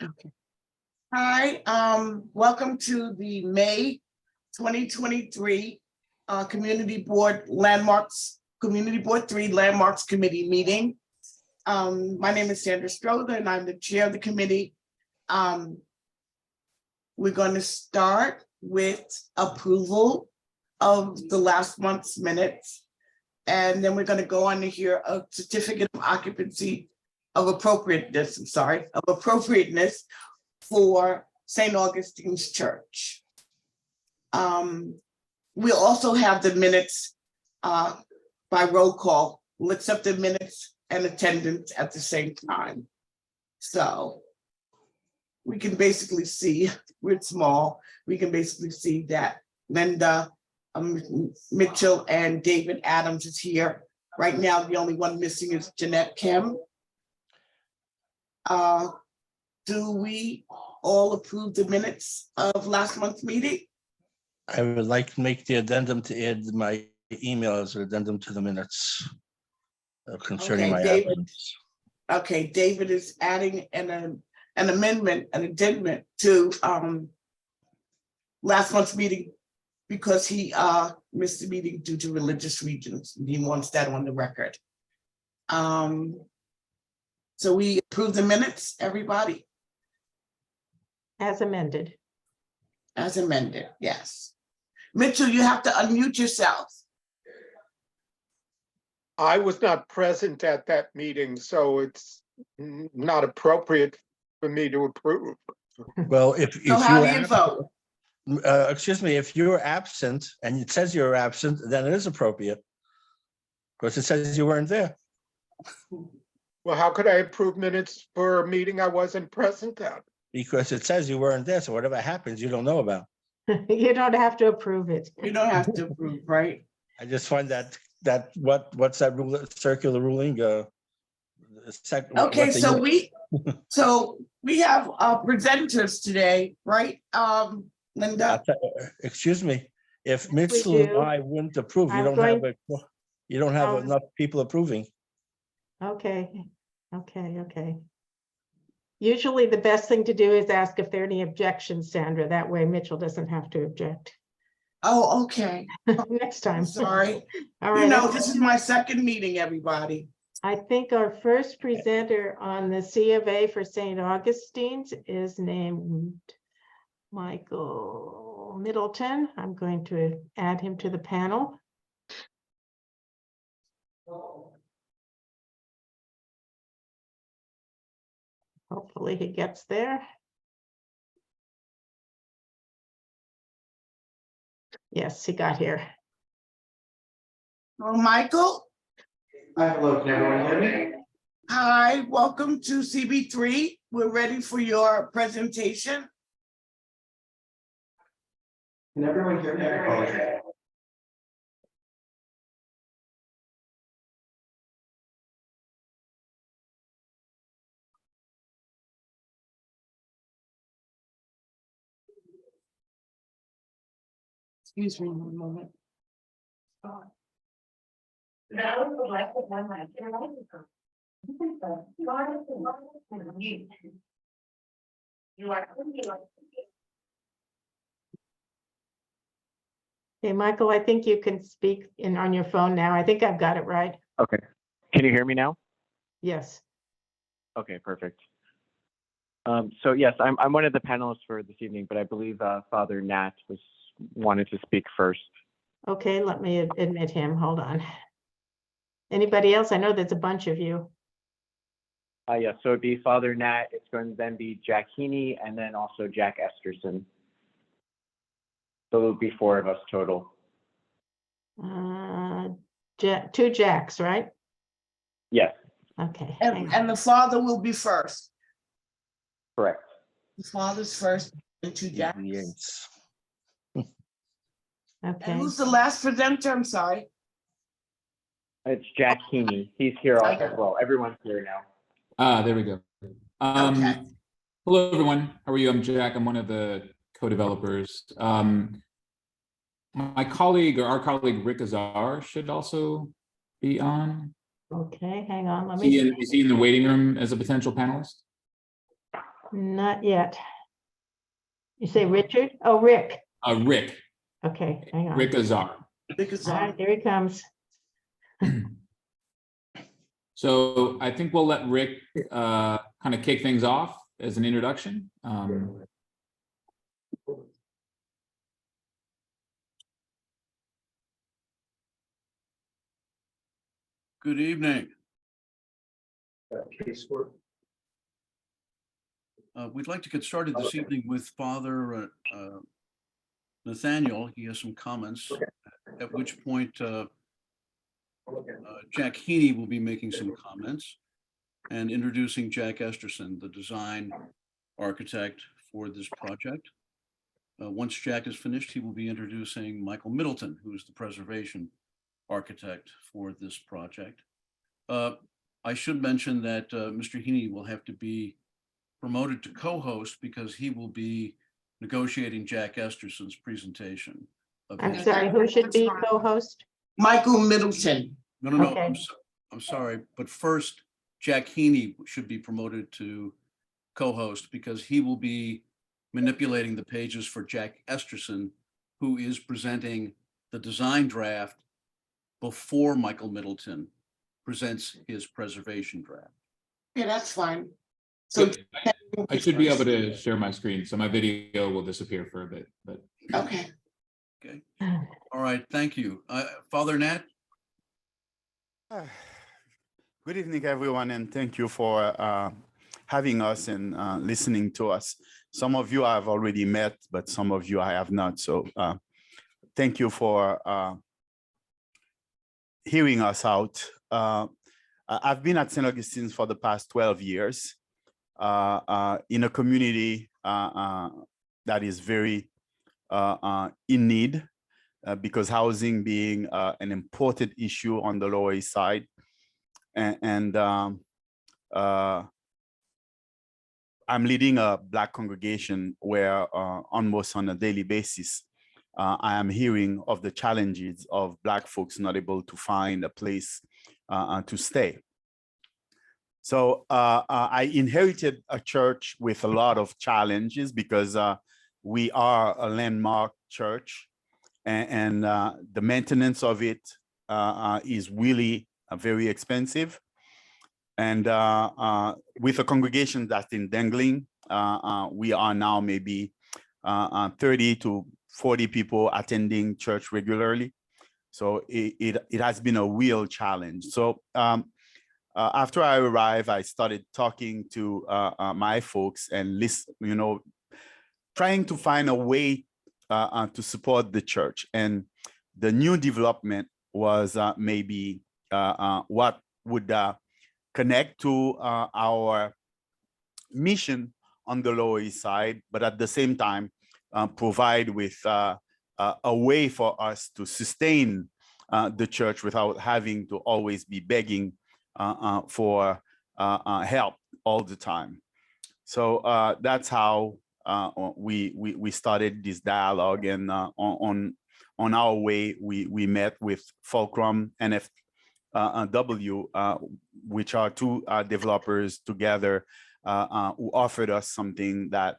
Okay. Hi, welcome to the May 2023 Community Board Landmarks, Community Board 3 Landmarks Committee meeting. My name is Sandra Strother and I'm the chair of the committee. We're going to start with approval of the last month's minutes. And then we're going to go on to hear a certificate of occupancy of appropriateness, for St. Augustine's Church. We'll also have the minutes by roll call. We'll accept the minutes and attendance at the same time. So we can basically see, we're small, we can basically see that Linda Mitchell and David Adams is here. Right now, the only one missing is Jeanette Kim. Do we all approve the minutes of last month's meeting? I would like to make the addendum to add my email as an addendum to the minutes concerning my David. absence. Okay, David is adding an amendment, an addendum to last month's meeting because he missed the meeting due to religious reasons. He wants that on the record. So we approve the minutes, everybody? As amended. As amended, yes. Mitchell, you have to unmute yourself. I was not present at that meeting, so it's not appropriate for me to approve. Well, if So how do you vote? excuse me, if you're absent and it says you're absent, then it is appropriate. Because it says you weren't there. Well, how could I approve minutes for a meeting I wasn't present at? Because it says you weren't there, so whatever happens, you don't know about. You don't have to approve it. You don't have to approve, right? I just find that what's that rule, circular ruling? Okay, so we have presenters today, right? Linda? Excuse me, if Mitchell and do. I wouldn't approve, you I'm don't going- have Um, enough people approving. Okay. Usually the best thing to do is ask if there are any objections, Sandra. That way Mitchell doesn't have to object. Oh, okay. Next time. I'm sorry. All You right. know, this is my second meeting, everybody. I think our first presenter on the C of A for St. Augustine's is named Michael Middleton. I'm going to add him to the panel. Hopefully he gets there. Yes, he got here. Oh, Michael? Hi, hello, can everyone hear me? Hi, welcome to CB3. We're ready for your presentation. Can everyone hear me? I apologize. Excuse me one moment. Hey, Michael, I think you can speak in on your phone now. I think I've got it right. Okay. Can you hear me now? Yes. Okay, perfect. So yes, I'm one of the panelists for this evening, but I believe Father Nat wanted to speak first. Okay, let me admit him. Hold on. Anybody else? I know there's a bunch of you. Yes, so it'd be Father Nat. It's going to then be Jack Heaney and then also Jack Esterson. So it'll be 4 of us total. Two Jacks, right? Yes, Okay. hang on. And the father will be first. correct. The father's first and two jacks. Yes. And Okay. who's the last presenter? I'm sorry. It's Jack Heaney. He's here also as well. Everyone's here now. There we go. Okay. Hello, everyone. How are you? I'm Jack. I'm one of the co-developers. My colleague or our colleague Rick Azar should also be on. Okay, hang on. Let Is me. he in the waiting room as a potential panelist? Not yet. You say Richard? Oh, Rick. Rick, Okay, hang on. Rick Azar. Because All right, there he comes. So I think we'll let Rick kind of kick things off as an introduction. Good evening. We'd like to get started this evening with Father Nathaniel. He has some comments, at which point Jack Heaney will be making some comments and introducing Jack Esterson, the design architect for this project. Once Jack is finished, he will be introducing Michael Middleton, who is the preservation architect for this project. I should mention that Mr. Heaney will have to be promoted to co-host because he will be negotiating Jack Esterson's presentation. I'm sorry, who should be co-host? Michael Middleton. No, Okay. I'm sorry, but first, Jack Heaney should be promoted to co-host because he will be manipulating the pages for Jack Esterson, who is presenting the design draft before Michael Middleton presents his preservation draft. Yeah, that's fine. So, I should be able to share my screen, so my video will disappear for a bit, but okay. Okay, all right, thank you. Father Nat? Good evening, everyone, and thank you for having us and listening to us. Some of you I've already met, but some of you I have not. So thank you for hearing us out. I've been at St. Augustine's for the past 12 years in a community that is very in need because housing being an important issue on the Lower East Side. And I'm leading a Black congregation where almost on a daily basis, I am hearing of the challenges of Black folks not able to find a place to stay. So I inherited a church with a lot of challenges because we are a landmark church and the maintenance of it is really very expensive. And with a congregation that's in Dangling, we are now maybe 30 to 40 people attending church regularly. So it has been a real challenge. So after I arrived, I started talking to my folks and trying to find a way to support the church. And the new development was maybe what would connect to our mission on the Lower East Side, but at the same time, provide with a way for us to sustain the church without having to always be begging for help all the time. So that's how we started this dialogue, and on our way, we met with Fulcrum NFW, which are two developers together who offered us something that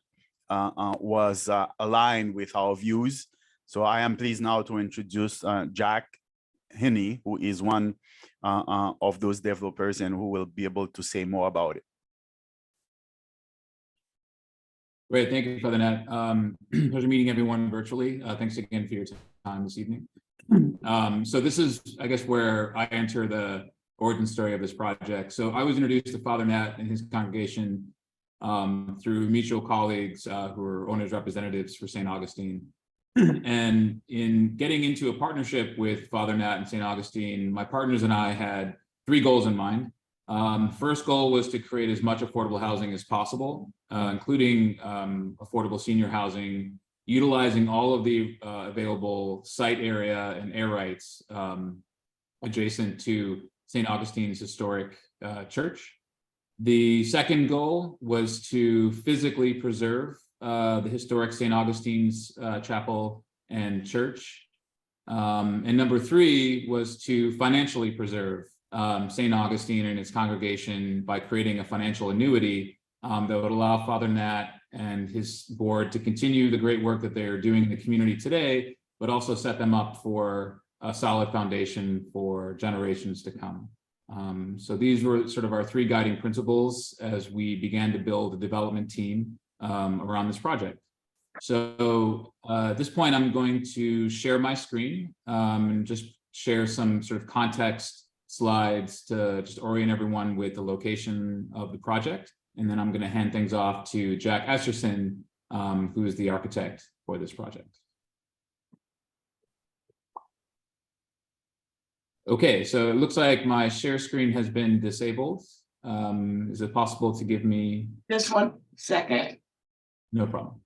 was aligned with our views. So I am pleased now to introduce Jack Heaney, who is one of those developers and who will be able to say more about it. great, thank you, Father Nat. Pleasure meeting everyone virtually. Thanks again for your time this evening. So this is, I guess, where I enter the origin story of this project. So I was introduced to Father Nat and his congregation through mutual colleagues who are owners representatives for St. Augustine. And in getting into a partnership with Father Nat and St. Augustine, my partners and I had 3 goals in mind. First goal was to create as much affordable housing as possible, including affordable senior housing, utilizing all of the available site area and air rights adjacent to St. Augustine's historic church. The second goal was to physically preserve the historic St. Augustine's chapel and church. And number 3 was to financially preserve St. Augustine and its congregation by creating a financial annuity that would allow Father Nat and his board to continue the great work that they're doing in the community today, but also set them up for a solid foundation for generations to come. So these were sort of our three guiding principles as we began to build a development team around this project. So at this point, I'm going to share my screen and just share some sort of context slides to just orient everyone with the location of the project. And then I'm going to hand things off to Jack Esterson, who is the architect for this project. Okay, so it looks like my share screen has been disabled. Is it possible to give me? Just 1 second. No problem.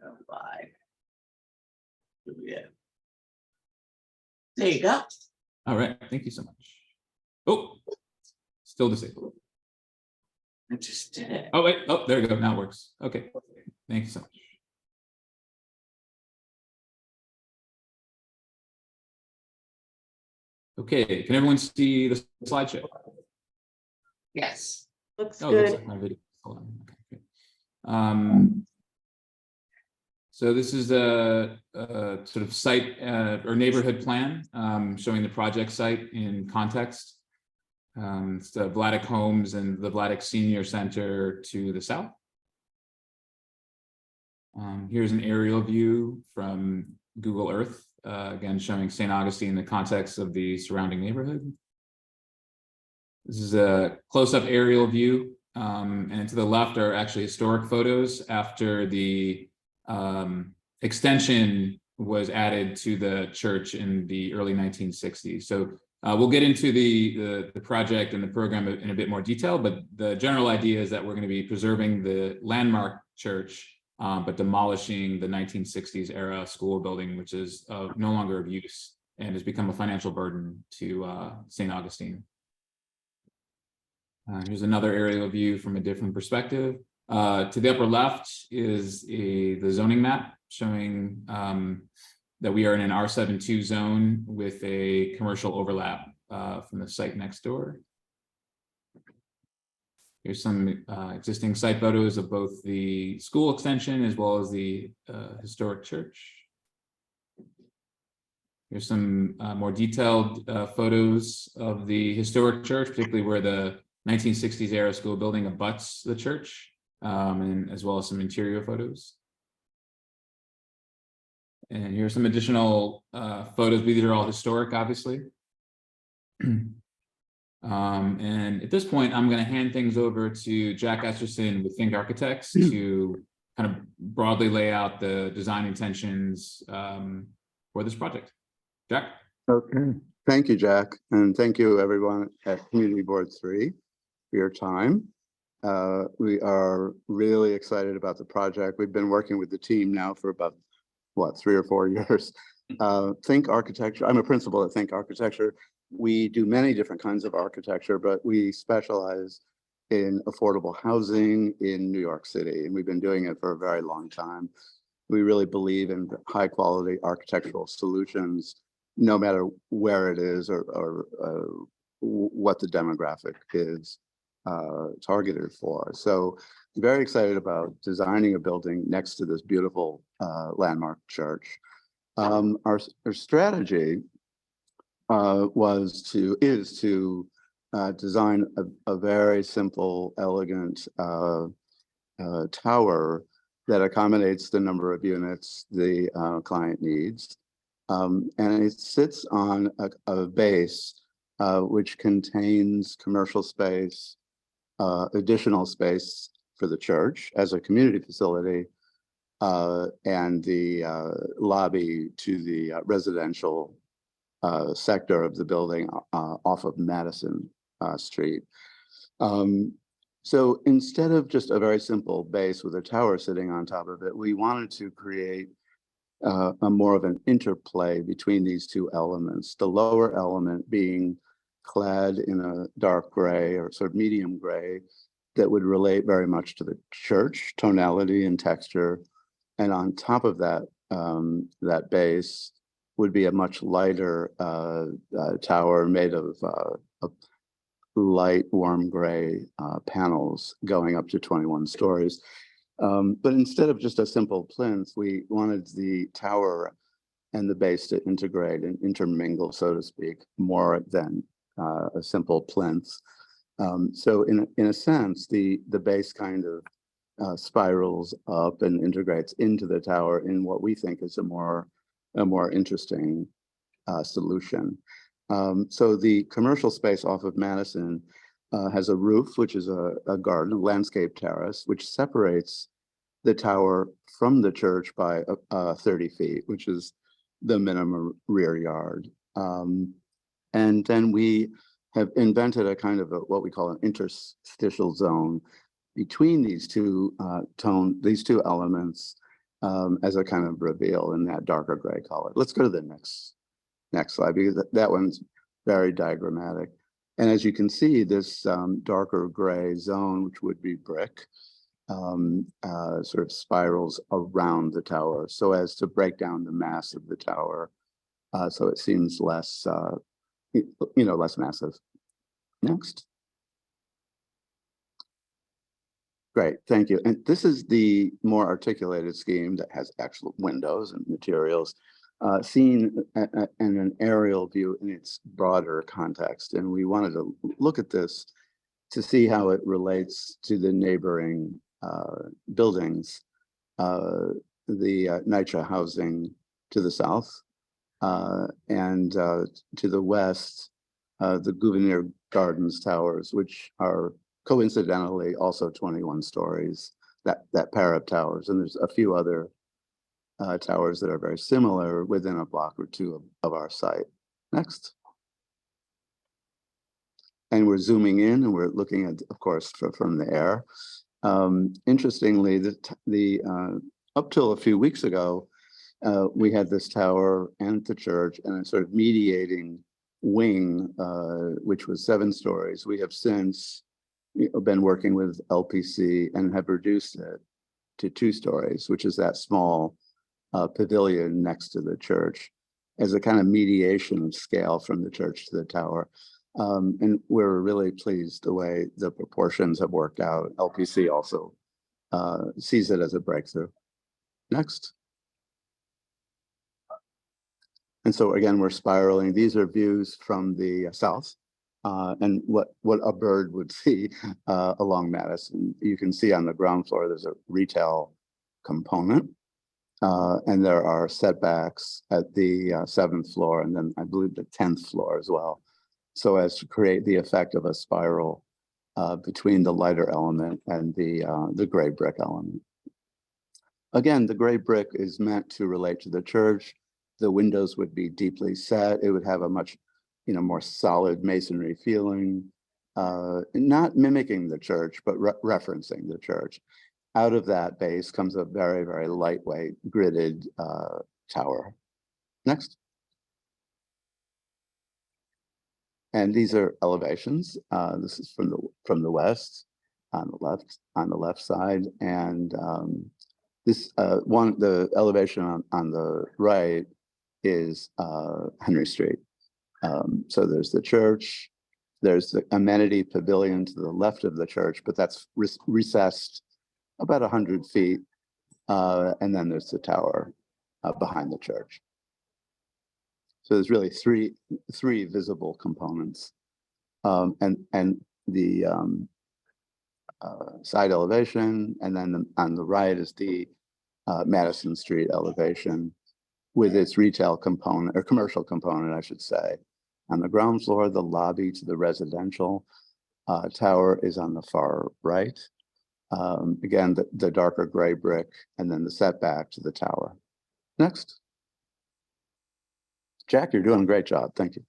Oh, bye. Yeah. There you go. All right, thank you so much. Oh, still disabled. I just did it. Oh, wait, oh, there we go, now it works. Okay, thank you so much. Okay, can everyone see the slideshow? Yes. Looks Oh, it looks good. like my video. Hold on. Okay, great. So this is a sort of site or neighborhood plan showing the project site in context. It's the Vladeck Homes and the Vladeck Senior Center to the south. Here's an aerial view from Google Earth, again showing St. Augustine in the context of the surrounding neighborhood. This is a close-up aerial view, and to the left are actually historic photos after the extension was added to the church in the early 1960s. So we'll get into the project and the program in a bit more detail, but the general idea is that we're going to be preserving the landmark church, but demolishing the 1960s era school building, which is no longer of use and has become a financial burden to St. Augustine. Here's another aerial view from a different perspective. To the upper left is the zoning map showing that we are in an R72 zone with a commercial overlap from the site next door. Here's some existing site photos of both the school extension as well as the historic church. Here's some more detailed photos of the historic church, particularly where the 1960s era school building abuts the church, and as well as some interior photos. And here's some additional photos. These are all historic, obviously. And at this point, I'm going to hand things over to Jack Esterson with Think Architects to kind of broadly lay out the design intentions for this project. Jack? Okay, thank you, Jack. And thank you everyone at Community Board 3 for your time. We are really excited about the project. We've been working with the team now for about, what, 3 or 4 years. Think Architecture, I'm a principal at Think Architecture. We do many different kinds of architecture, but we specialize in affordable housing in New York City, and we've been doing it for a very long time. We really believe in high quality architectural solutions, no matter where it is or what the demographic is targeted for. So very excited about designing a building next to this beautiful landmark church. Our strategy is to design a very simple, elegant tower that accommodates the number of units the client needs. And it sits on a base which contains commercial space, additional space for the church as a community facility, and the lobby to the residential sector of the building off of Madison Street. So instead of just a very simple base with a tower sitting on top of it, we wanted to create a more of an interplay between these two elements. The lower element being clad in a dark gray or sort of medium gray that would relate very much to the church tonality and texture, And on top of that, that base would be a much lighter tower made of light, warm gray panels going up to 21 stories. But instead of just a simple plinth, we wanted the tower and the base to integrate and intermingle, so to speak, more than a simple plinth. So in a sense, the base kind of spirals up and integrates into the tower in what we think is a more interesting solution. So the commercial space off of Madison has a roof, which is a garden, a landscape terrace, which separates the tower from the church by 30 feet, which is the minimum rear yard. And then we have invented a kind of what we call an interstitial zone between these two elements as a kind of reveal in that darker gray color. Let's go to the next slide, because that one's very diagrammatic. And as you can see, this darker gray zone, which would be brick, sort of spirals around the tower so as to break down the mass of the tower, so it seems less, less massive. Next. Great, thank you. And this is the more articulated scheme that has actual windows and materials seen in an aerial view in its broader context. And we wanted to look at this to see how it relates to the neighboring buildings, the NYCHA housing to the south, and to the west, the Gouverneur Gardens towers, which are coincidentally also 21 stories, that pair of towers. And there's a few other towers that are very similar within a block or two of our site. Next. And we're zooming in and we're looking at, of course, from the air. Interestingly, up till a few weeks ago, we had this tower and the church and a sort of mediating wing, which was 7 stories. We have since been working with LPC and have reduced it to 2 stories, which is that small pavilion next to the church as a kind of mediation of scale from the church to the tower. And we're really pleased the way the proportions have worked out. LPC also sees it as a breakthrough. Next. And so again, we're spiraling. These are views from the south and what a bird would see along Madison. You can see on the ground floor, there's a retail component. And there are setbacks at the 7th floor and then I believe the 10th floor as well, so as to create the effect of a spiral between the lighter element and the gray brick element. Again, the gray brick is meant to relate to the church. The windows would be deeply set. It would have a much, more solid masonry feeling, not mimicking the church, but referencing the church. Out of that base comes a very, very lightweight gridded tower. Next. And these are elevations. This is from the west on the left side, and this the elevation on the right is Henry Street. So there's the church, there's the amenity pavilion to the left of the church, but that's recessed about 100 feet, and then there's the tower behind the church. So there's really three visible components, and the side elevation, and then on the right is the Madison Street elevation with its retail component or commercial component, I should say. On the ground floor, the lobby to the residential tower is on the far right. Again, the darker gray brick, and then the setback to the tower. Next. Jack, you're doing a great job. Thank you.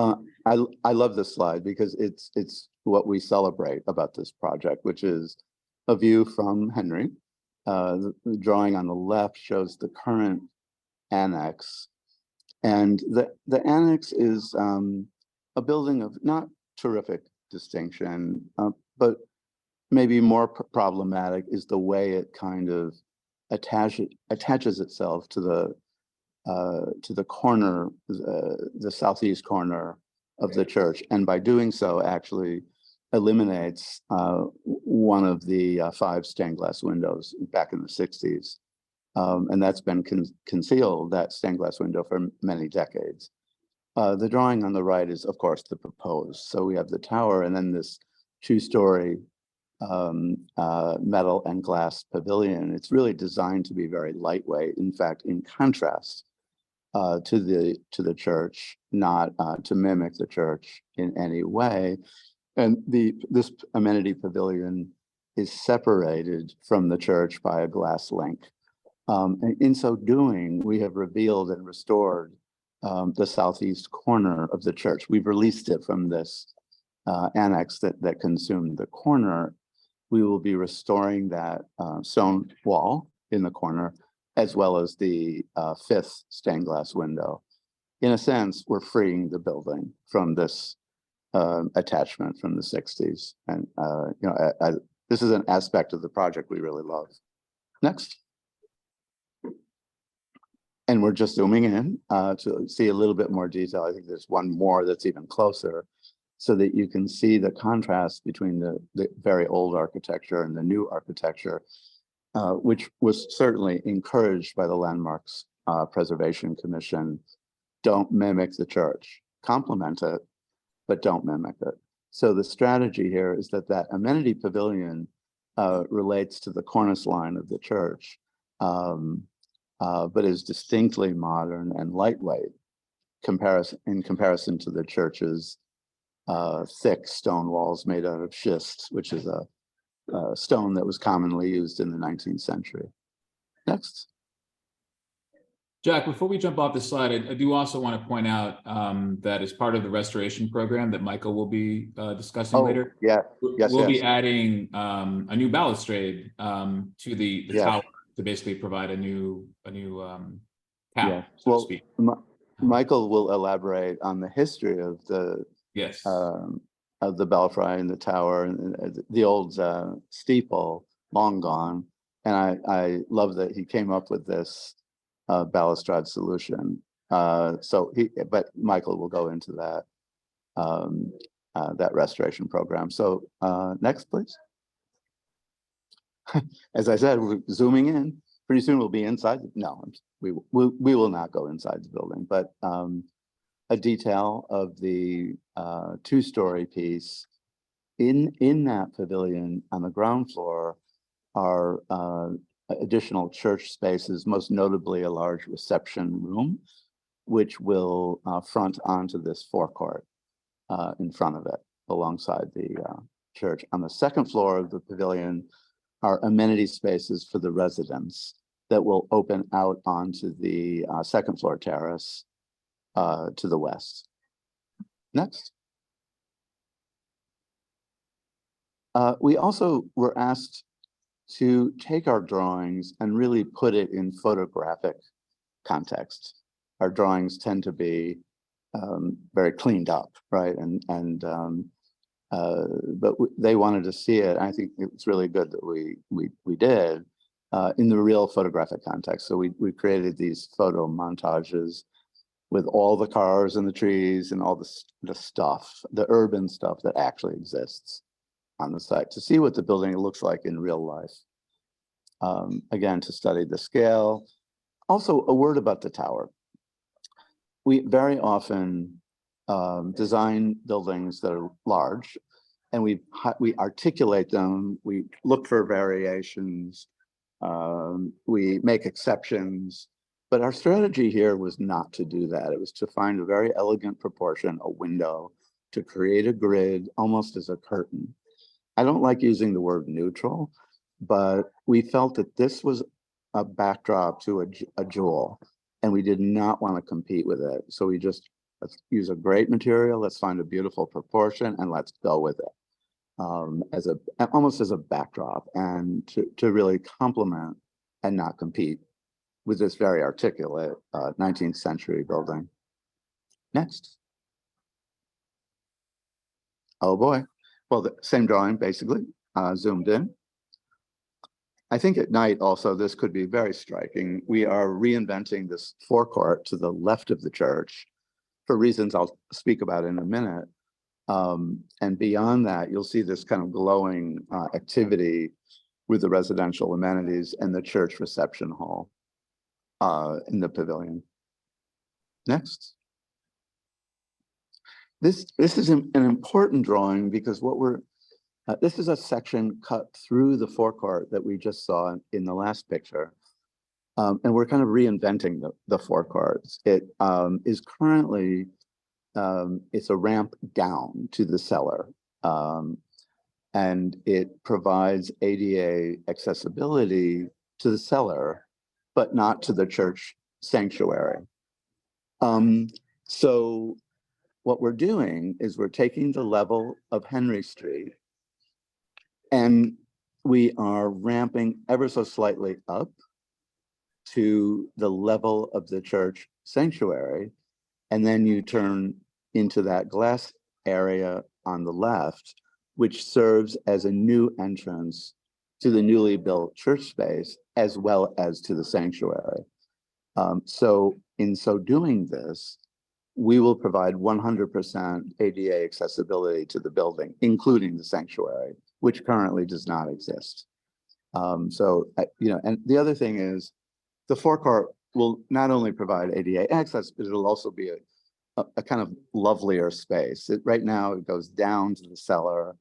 I love this slide because it's what we celebrate about this project, which is a view from Henry. The drawing on the left shows the current annex. And the annex is a building of not terrific distinction, but maybe more problematic is the way it kind of attaches itself to the corner, the southeast corner of the church, and by doing so, actually eliminates one of the 5 stained glass windows back in the 60s. And that's been concealed, that stained glass window, for many decades. The drawing on the right is, of course, the proposed. So we have the tower and then this 2-story metal and glass pavilion. It's really designed to be very lightweight. In fact, in contrast to the church, not to mimic the church in any way. And this amenity pavilion is separated from the church by a glass link. And in so doing, we have revealed and restored the southeast corner of the church. We've released it from this annex that consumed the corner. We will be restoring that stone wall in the corner, as well as the 5th stained glass window. In a sense, we're freeing the building from this attachment from the 60s. And this is an aspect of the project we really love. Next. And we're just zooming in to see a little bit more detail. I think there's one more that's even closer, so that you can see the contrast between the very old architecture and the new architecture, which was certainly encouraged by the Landmarks Preservation Commission. Don't mimic the church, complement it, but don't mimic it. So the strategy here is that amenity pavilion relates to the cornice line of the church, but is distinctly modern and lightweight in comparison to the church's thick stone walls made out of schist, which is a stone that was commonly used in the 19th century. Next. Jack, before we jump off the slide, I do also want to point out that as part of the restoration program that Michael will be discussing later, we'll be adding a new balustrade to the tower to basically provide a new path, so to speak. Michael will elaborate on the history of the belfry and the tower and the old steeple, long gone. And I love that he came up with this balustrade solution. But Michael will go into that that restoration program. So next, please. As I said, we're zooming in. Pretty soon we'll be inside. No, we will not go inside the building, but a detail of the 2-story piece in that pavilion on the ground floor are additional church spaces, most notably a large reception room, which will front onto this forecourt in front of it, alongside the church. On the 2nd floor of the pavilion are amenity spaces for the residents that will open out onto the 2nd floor terrace to the west. Next. We also were asked to take our drawings and really put it in photographic context. Our drawings tend to be very cleaned up, right? But they wanted to see it. I think it's really good that we did in the real photographic context. So we created these photo montages with all the cars and the trees and all the stuff, the urban stuff that actually exists on the site, to see what the building looks like in real life. Again, to study the scale. Also, a word about the tower. We very often design buildings that are large, and we articulate them. We look for variations. We make exceptions. But our strategy here was not to do that. It was to find a very elegant proportion, a window, to create a grid almost as a curtain. I don't like using the word neutral, but we felt that this was a backdrop to a jewel, and we did not want to compete with it. So we just, let's use a great material, let's find a beautiful proportion, and let's go with it almost as a backdrop, and to really complement and not compete with this very articulate 19th century building. Next. Oh boy. Well, the same drawing, basically, zoomed in. I think at night also, this could be very striking. We are reinventing this forecourt to the left of the church for reasons I'll speak about in a minute. And beyond that, you'll see this kind of glowing activity with the residential amenities and the church reception hall in the pavilion. Next. This is an important drawing because what we're this is a section cut through the forecourt that we just saw in the last picture. And we're kind of reinventing the forecourts. It is currently, it's a ramp down to the cellar. And it provides ADA accessibility to the cellar, but not to the church sanctuary. So what we're doing is we're taking the level of Henry Street and we are ramping ever so slightly up to the level of the church sanctuary. And then you turn into that glass area on the left, which serves as a new entrance to the newly built church space, as well as to the sanctuary. So in so doing this, we will provide 100% ADA accessibility to the building, including the sanctuary, which currently does not exist. So, and the other thing is the forecourt will not only provide ADA access, but it'll also be a kind of lovelier space. Right now it goes down to the cellar.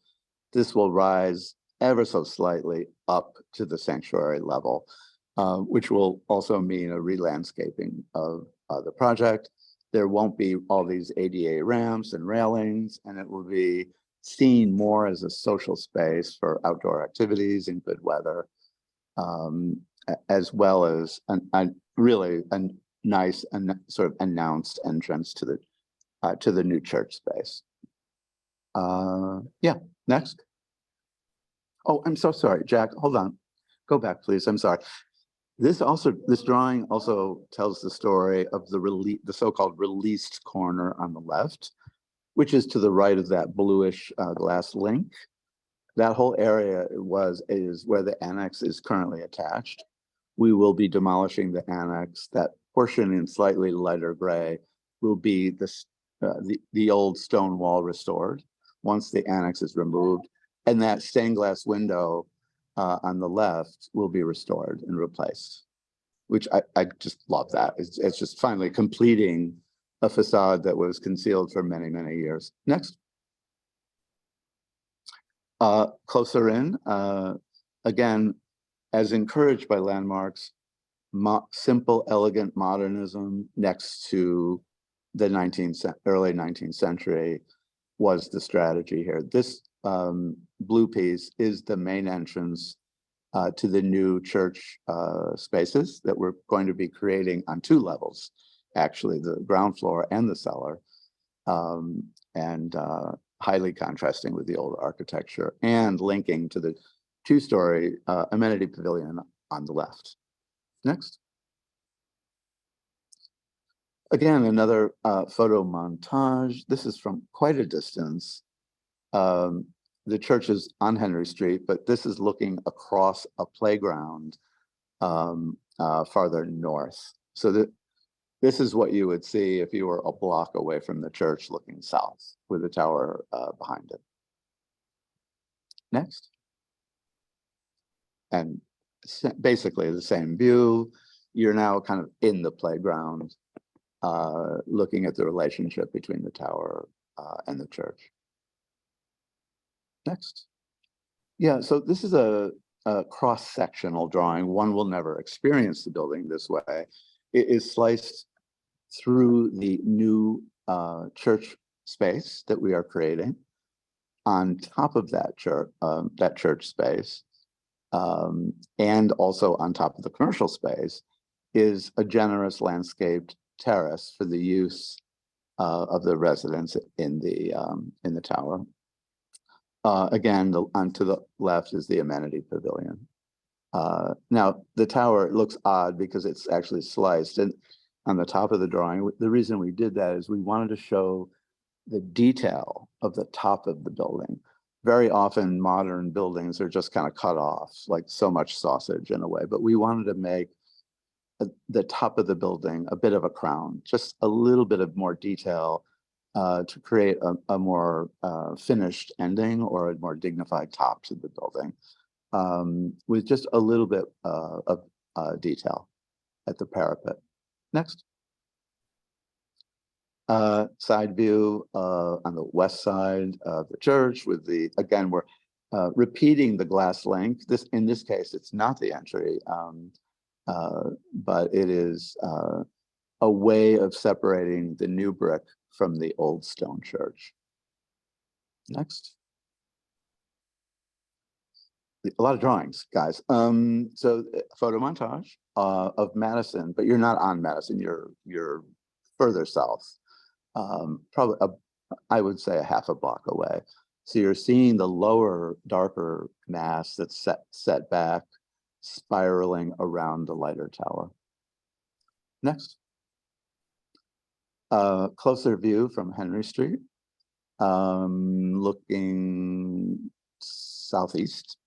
This will rise ever so slightly up to the sanctuary level, which will also mean a re-landscaping of the project. There won't be all these ADA ramps and railings, and it will be seen more as a social space for outdoor activities in good weather, as well as really a nice and sort of announced entrance to the new church space. Yeah, next. Oh, I'm so sorry, Jack, hold on. Go back, please, I'm sorry. This drawing also tells the story of the so-called released corner on the left, which is to the right of that bluish glass link. That whole area is where the annex is currently attached. We will be demolishing the annex. That portion in slightly lighter gray will be the old stone wall restored once the annex is removed. And that stained glass window on the left will be restored and replaced, which I just love that. It's just finally completing a facade that was concealed for many, many years. Next. Closer in, again, as encouraged by landmarks, simple, elegant modernism next to the early 19th century was the strategy here. This blue piece is the main entrance to the new church spaces that we're going to be creating on 2 levels, actually, the ground floor and the cellar, and highly contrasting with the old architecture and linking to the 2-story amenity pavilion on the left. Next. Again, another photo montage. This is from quite a distance. The church is on Henry Street, but this is looking across a playground farther north. So this is what you would see if you were a block away from the church looking south with the tower behind it. Next. And basically the same view. You're now kind of in the playground, looking at the relationship between the tower and the church. Next. Yeah, so this is a cross-sectional drawing. One will never experience the building this way. It is sliced through the new church space that we are creating. On top of that church space, and also on top of the commercial space, is a generous landscaped terrace for the use of the residents in the tower. Again, to the left is the amenity pavilion. Now, the tower looks odd because it's actually sliced, and on the top of the drawing, the reason we did that is we wanted to show the detail of the top of the building. very often modern buildings are just kind of cut off, like so much sausage in a way, but we wanted to make the top of the building a bit of a crown, just a little bit of more detail to create a more finished ending or a more dignified top to the building, with just a little bit of detail at the parapet. Next. Side view on the west side of the church with again, we're repeating the glass link. In this case, it's not the entry, but it is a way of separating the new brick from the old stone church. Next. A lot of drawings, guys. So photo montage of Madison, but you're not on Madison, you're further south. Probably, I would say a half a block away. So you're seeing the lower, darker mass that's set back, spiraling around the lighter tower. Next. Closer view from Henry Street, looking southeast,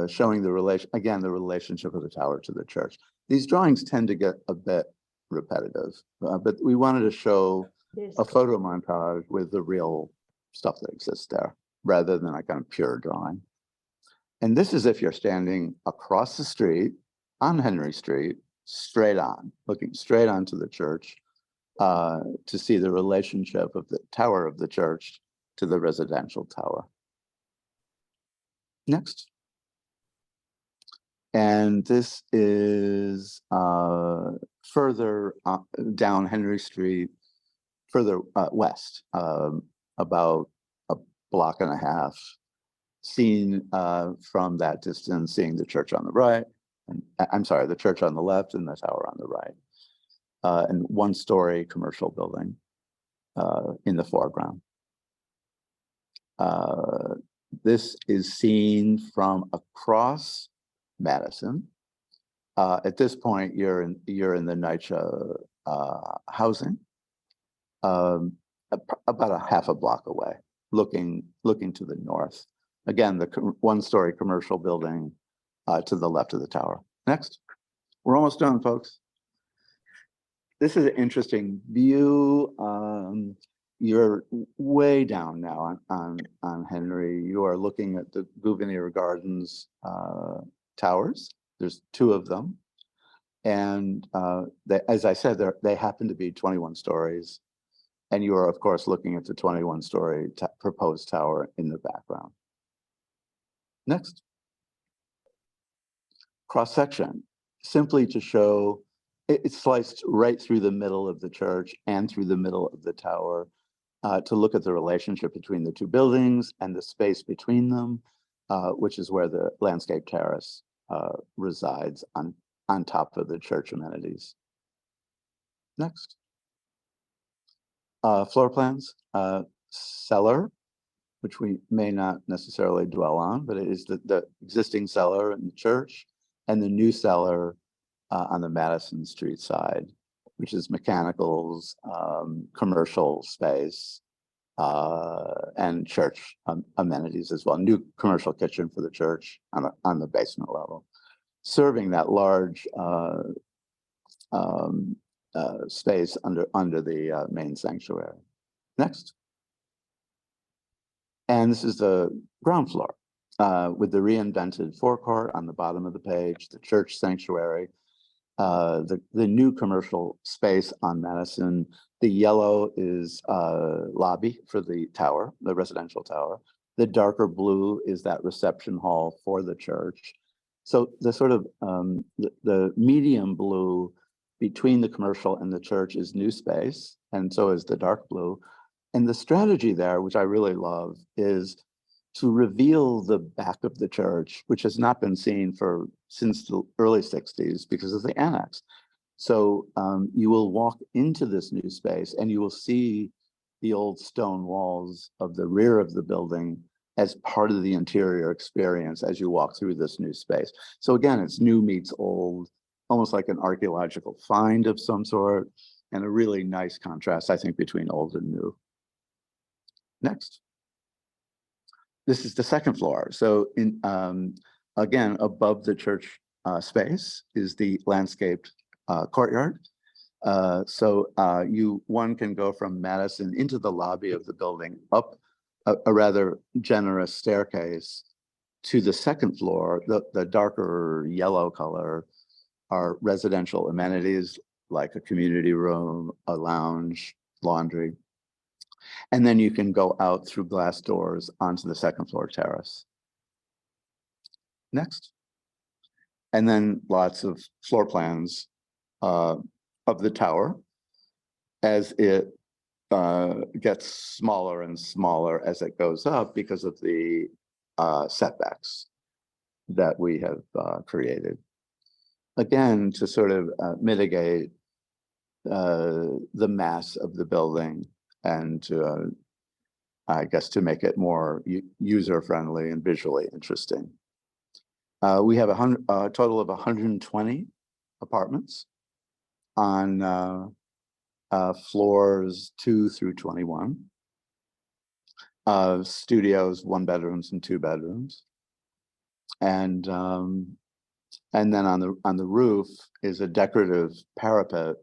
showing the relationship of the tower to the church. These drawings tend to get a bit repetitive, but we wanted to show a photo montage with the real stuff that exists there, rather than a kind of pure drawing. And this is if you're standing across the street on Henry Street, straight on, looking straight onto the church, to see the relationship of the tower of the church to the residential tower. Next. And this is further down Henry Street, further west, about a block and a half, seen from that distance, seeing the church on the right, and I'm sorry, the church on the left and the tower on the right, and one-story commercial building in the foreground. This is seen from across Madison. At this point, you're in the NYCHA housing, about a half a block away, looking to the north. Again, the one-story commercial building to the left of the tower. Next. We're almost done, folks. This is an interesting view. You're way down now on Henry. You are looking at the Gouverneur Gardens towers. There's two of them. And as I said, they happen to be 21 stories. And you are, of course, looking at the 21-story proposed tower in the background. Next. Cross-section, simply to show it's sliced right through the middle of the church and through the middle of the tower, to look at the relationship between the two buildings and the space between them, which is where the landscape terrace resides on top of the church amenities. Next. Floor plans, cellar, which we may not necessarily dwell on, but it is the existing cellar in the church and the new cellar on the Madison Street side, which is mechanicals, commercial space, and church amenities as well. New commercial kitchen for the church on the basement level, serving that large space under the main sanctuary. Next. And this is the ground floor with the reinvented forecourt on the bottom of the page, the church sanctuary, the new commercial space on Madison. The yellow is lobby for the tower, the residential tower. The darker blue is that reception hall for the church. So the sort of the medium blue between the commercial and the church is new space, and so is the dark blue. And the strategy there, which I really love, is to reveal the back of the church, which has not been seen since the early 60s because of the annex. So you will walk into this new space and you will see the old stone walls of the rear of the building as part of the interior experience as you walk through this new space. So again, it's new meets old, almost like an archaeological find of some sort, and a really nice contrast, I think, between old and new. Next. this is the second floor. So in, again, above the church space is the landscaped courtyard. So one can go from Madison into the lobby of the building, up a rather generous staircase to the second floor. The darker yellow color are residential amenities like a community room, a lounge, laundry. And then you can go out through glass doors onto the second floor terrace. Next. And then lots of floor plans of the tower as it gets smaller and smaller as it goes up because of the setbacks that we have created. Again, to sort of mitigate the mass of the building and to, I guess, to make it more user-friendly and visually interesting. We have a total of 120 apartments on floors 2 through 21. Studios, 1 bedrooms and 2 bedrooms. And then on the roof is a decorative parapet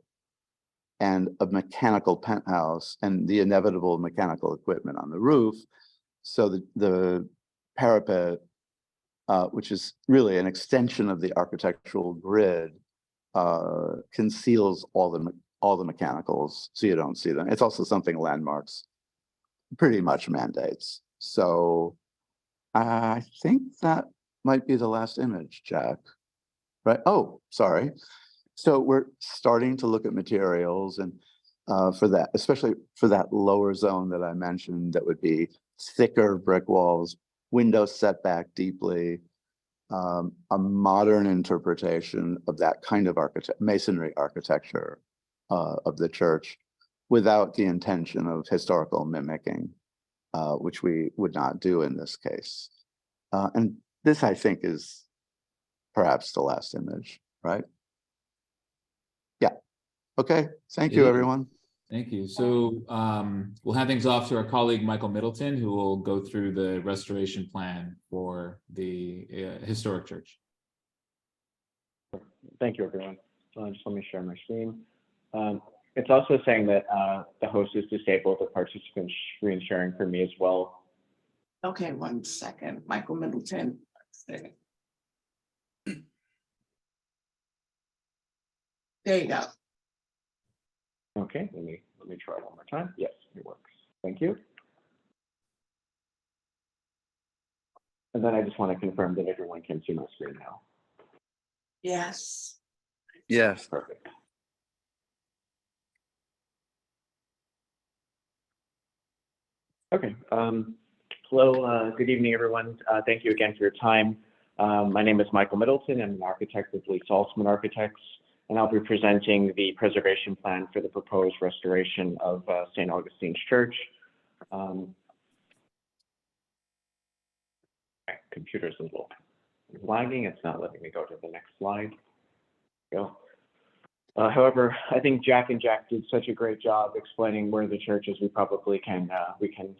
and a mechanical penthouse and the inevitable mechanical equipment on the roof. So the parapet, which is really an extension of the architectural grid, conceals all the mechanicals so you don't see them. It's also something landmarks pretty much mandates. So I think that might be the last image, Jack, right? Oh, sorry. So we're starting to look at materials and for that, especially for that lower zone that I mentioned, that would be thicker brick walls, windows set back deeply, a modern interpretation of that kind of masonry architecture of the church without the intention of historical mimicking, which we would not do in this case. And this, I think, is perhaps the last image, right? Yeah. Okay. Thank you, Yeah. everyone. Thank you. So we'll hand things off to our colleague, Michael Middleton, who will go through the restoration plan for the historic church. Thank you, everyone. Just let me share my screen. It's also saying that the host is disabled, the participant screen sharing for me as well. Okay, 1 second, Michael Middleton. There you go. Okay, let me try one more time. Yes, it works. Thank you. And then I just want to confirm that everyone can see my screen now. Yes. Yes. Perfect. Okay. Hello. Good evening, everyone. Thank you again for your time. My name is Michael Middleton. I'm an architect with Lee Saltzman Architects, and I'll be presenting the preservation plan for the proposed restoration of St. Augustine's Church. My computer's a little lagging. It's not letting me go to the next slide. Go. However, I think Jack did such a great job explaining where the church is. We probably can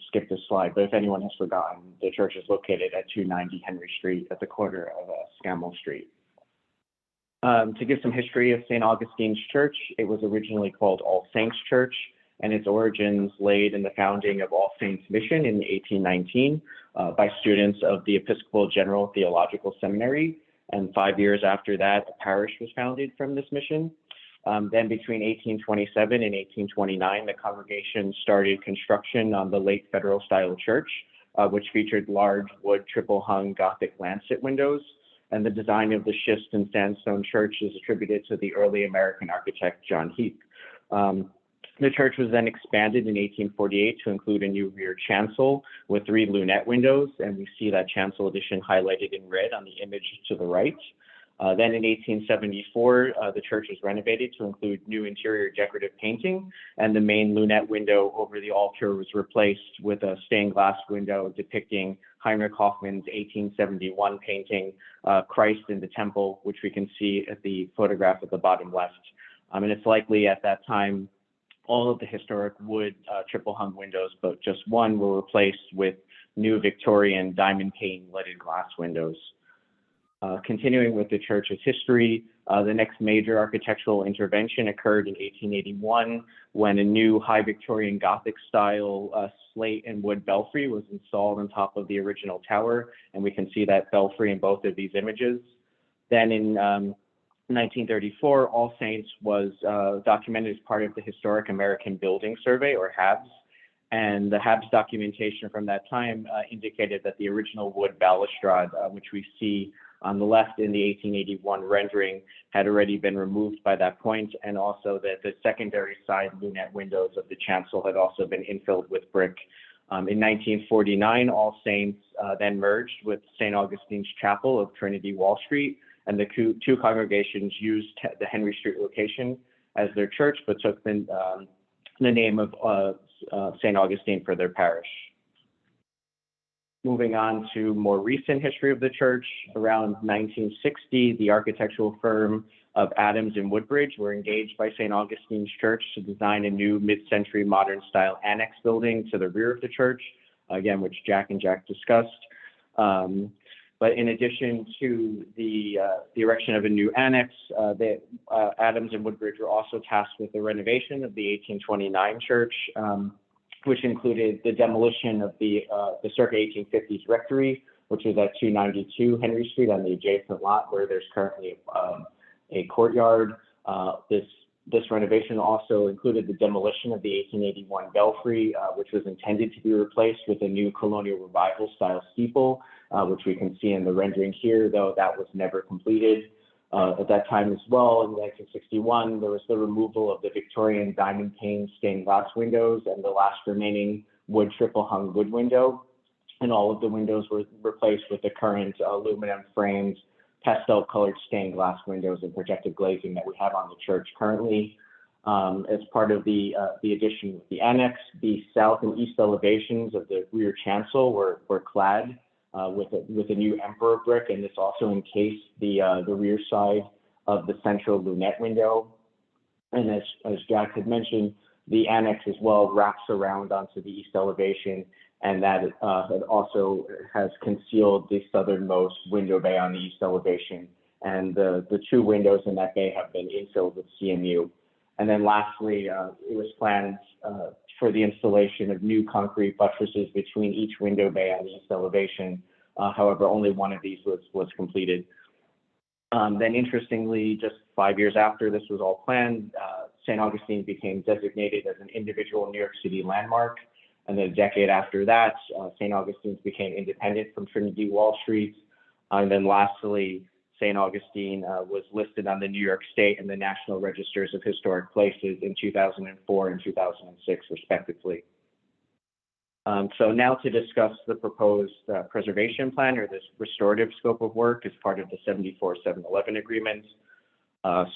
skip this slide. But if anyone has forgotten, the church is located at 290 Henry Street at the corner of Scammell Street. To give some history of St. Augustine's Church, it was originally called All Saints Church, and its origins laid in the founding of All Saints Mission in 1819 by students of the Episcopal General Theological Seminary. And 5 years after that, a parish was founded from this mission. Then between 1827 and 1829, the congregation started construction on the late Federal style church, which featured large wood triple hung Gothic lancet windows. And the design of the schist and sandstone church is attributed to the early American architect, John Heath. The church was then expanded in 1848 to include a new rear chancel with 3 lunette windows, and we see that chancel addition highlighted in red on the image to the right. Then in 1874, the church was renovated to include new interior decorative painting, and the main lunette window over the altar was replaced with a stained glass window depicting Heinrich Hoffmann's 1871 painting, Christ in the Temple, which we can see at the photograph at the bottom left. And it's likely at that time all of the historic wood triple hung windows, but just one were replaced with new Victorian diamond pane leaded glass windows. Continuing with the church's history, the next major architectural intervention occurred in 1881 when a new high Victorian Gothic style slate and wood belfry was installed on top of the original tower. And we can see that belfry in both of these images. Then in 1934, All Saints was documented as part of the Historic American Building Survey, or HABS. And the HABS documentation from that time indicated that the original wood balustrade, which we see on the left in the 1881 rendering, had already been removed by that point, and also that the secondary side lunette windows of the chancel had also been infilled with brick. In 1949, All Saints then merged with St. Augustine's Chapel of Trinity Wall Street, and the two congregations used the Henry Street location as their church, but took the name of St. Augustine for their parish. Moving on to more recent history of the church, around 1960, the architectural firm of Adams and Woodbridge were engaged by St. Augustine's Church to design a new mid-century modern style annex building to the rear of the church, again, which Jack and Jack discussed. But in addition to the erection of a new annex, Adams and Woodbridge were also tasked with the renovation of the 1829 church, which included the demolition of the circa 1850s rectory, which was at 292 Henry Street on the adjacent lot where there's currently a courtyard. This renovation also included the demolition of the 1881 belfry, which was intended to be replaced with a new colonial revival style steeple, which we can see in the rendering here, though that was never completed. At that time as well, in 1961, there was the removal of the Victorian diamond pane stained glass windows and the last remaining wood triple hung wood window. And all of the windows were replaced with the current aluminum framed pastel colored stained glass windows and projected glazing that we have on the church currently. As part of the addition of the annex, the south and east elevations of the rear chancel were clad with a new emperor brick, and this also encased the rear side of the central lunette window. And as Jack had mentioned, the annex as well wraps around onto the east elevation, and that it also has concealed the southernmost window bay on the east elevation. And the two windows in that bay have been infilled with CMU. And then lastly, it was planned for the installation of new concrete buttresses between each window bay on the east elevation. However, only one of these was completed. Then interestingly, just 5 years after this was all planned, St. Augustine became designated as an individual New York City landmark. And then a decade after that, St. Augustine's became independent from Trinity Wall Street. And then lastly, St. Augustine was listed on the New York State and the National Registers of Historic Places in 2004 and 2006, respectively. So now to discuss the proposed preservation plan, or this restorative scope of work as part of the 74-711 agreement.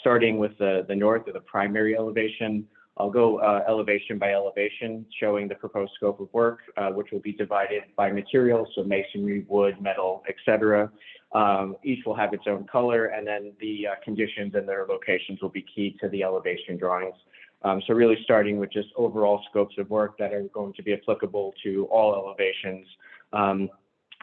Starting with the north of the primary elevation, I'll go elevation by elevation, showing the proposed scope of work, which will be divided by materials, so masonry, wood, metal, etc. Each will have its own color, and then the conditions and their locations will be key to the elevation drawings. So really starting with just overall scopes of work that are going to be applicable to all elevations.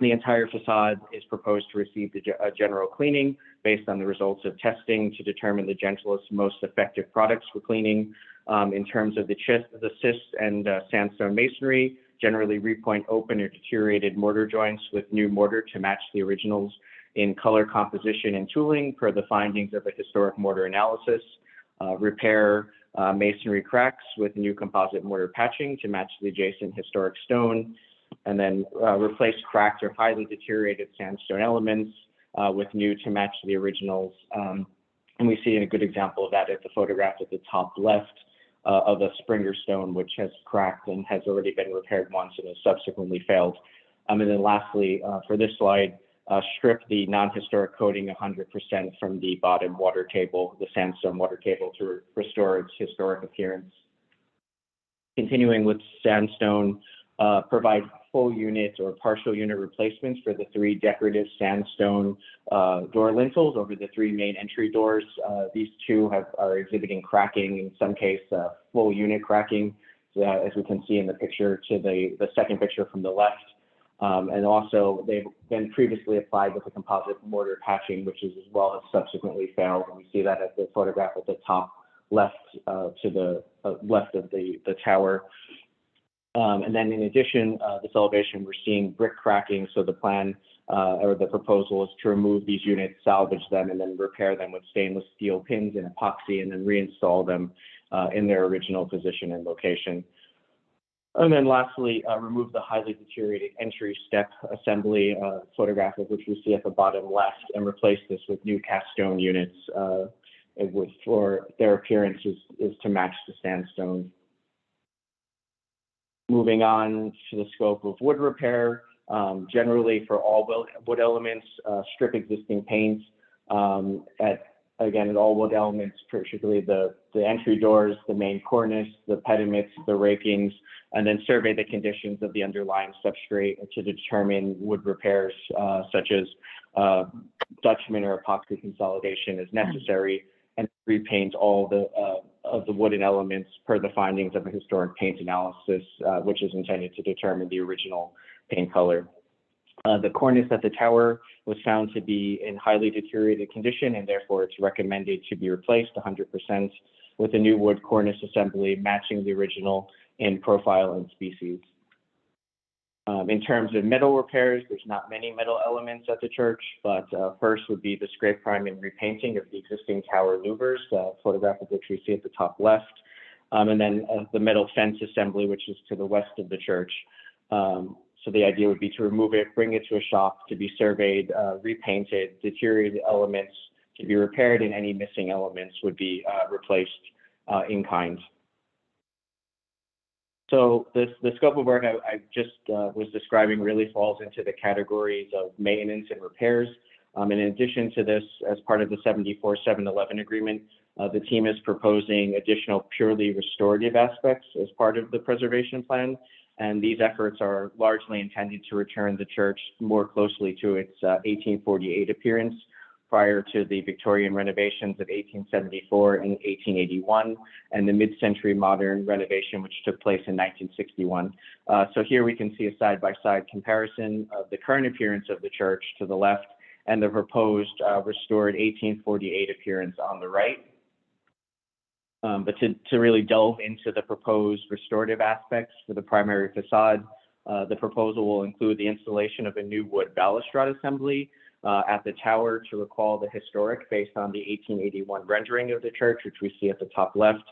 The entire facade is proposed to receive a general cleaning based on the results of testing to determine the gentlest, most effective products for cleaning. In terms of the schist and sandstone masonry, generally repoint open or deteriorated mortar joints with new mortar to match the originals in color composition and tooling per the findings of a historic mortar analysis. Repair masonry cracks with new composite mortar patching to match the adjacent historic stone, and then replace cracked or highly deteriorated sandstone elements with new to match the originals. And we see a good example of that at the photograph at the top left of a Springer stone, which has cracked and has already been repaired once and has subsequently failed. And then lastly, for this slide, strip the non-historic coating 100% from the bottom water table, the sandstone water table, to restore its historic appearance. Continuing with sandstone, provide full unit or partial unit replacements for the 3 decorative sandstone door lintels over the 3 main entry doors. These 2 are exhibiting cracking, in some case full unit cracking, as we can see in the picture to the second picture from the left. And also they've been previously applied with a composite mortar patching, which is as well as subsequently failed. And we see that at the photograph at the top left to the left of the tower. And then in addition, this elevation, we're seeing brick cracking. So the plan or the proposal is to remove these units, salvage them, and then repair them with stainless steel pins and epoxy, and then reinstall them in their original position and location. And then lastly, remove the highly deteriorated entry step assembly photograph of which we see at the bottom left, and replace this with new cast stone units for their appearance is to match the sandstone. Moving on to the scope of wood repair, generally for all wood elements, strip existing paint at all wood elements, particularly the entry doors, the main cornice, the pediments, the rakings, and then survey the conditions of the underlying substrate to determine wood repairs such as Dutchman or epoxy consolidation as necessary, and repaint all of the wooden elements per the findings of a historic paint analysis, which is intended to determine the original paint color. The cornice at the tower was found to be in highly deteriorated condition, and therefore it's recommended to be replaced 100% with a new wood cornice assembly matching the original in profile and species. In terms of metal repairs, there's not many metal elements at the church, but first would be the scrape prime and repainting of the existing tower louvers, photograph of which we see at the top left, and then the metal fence assembly, which is to the west of the church. So the idea would be to remove it, bring it to a shop to be surveyed, repainted, deteriorated elements to be repaired, and any missing elements would be replaced in kind. So the scope of work I just was describing really falls into the categories of maintenance and repairs. In addition to this, as part of the 74-711 agreement, the team is proposing additional purely restorative aspects as part of the preservation plan. And these efforts are largely intended to return the church more closely to its 1848 appearance prior to the Victorian renovations of 1874 and 1881, and the mid-century modern renovation, which took place in 1961. So here we can see a side-by-side comparison of the current appearance of the church to the left and the proposed restored 1848 appearance on the right. But to really delve into the proposed restorative aspects for the primary facade, the proposal will include the installation of a new wood balustrade assembly at the tower to recall the historic based on the 1881 rendering of the church, which we see at the top left,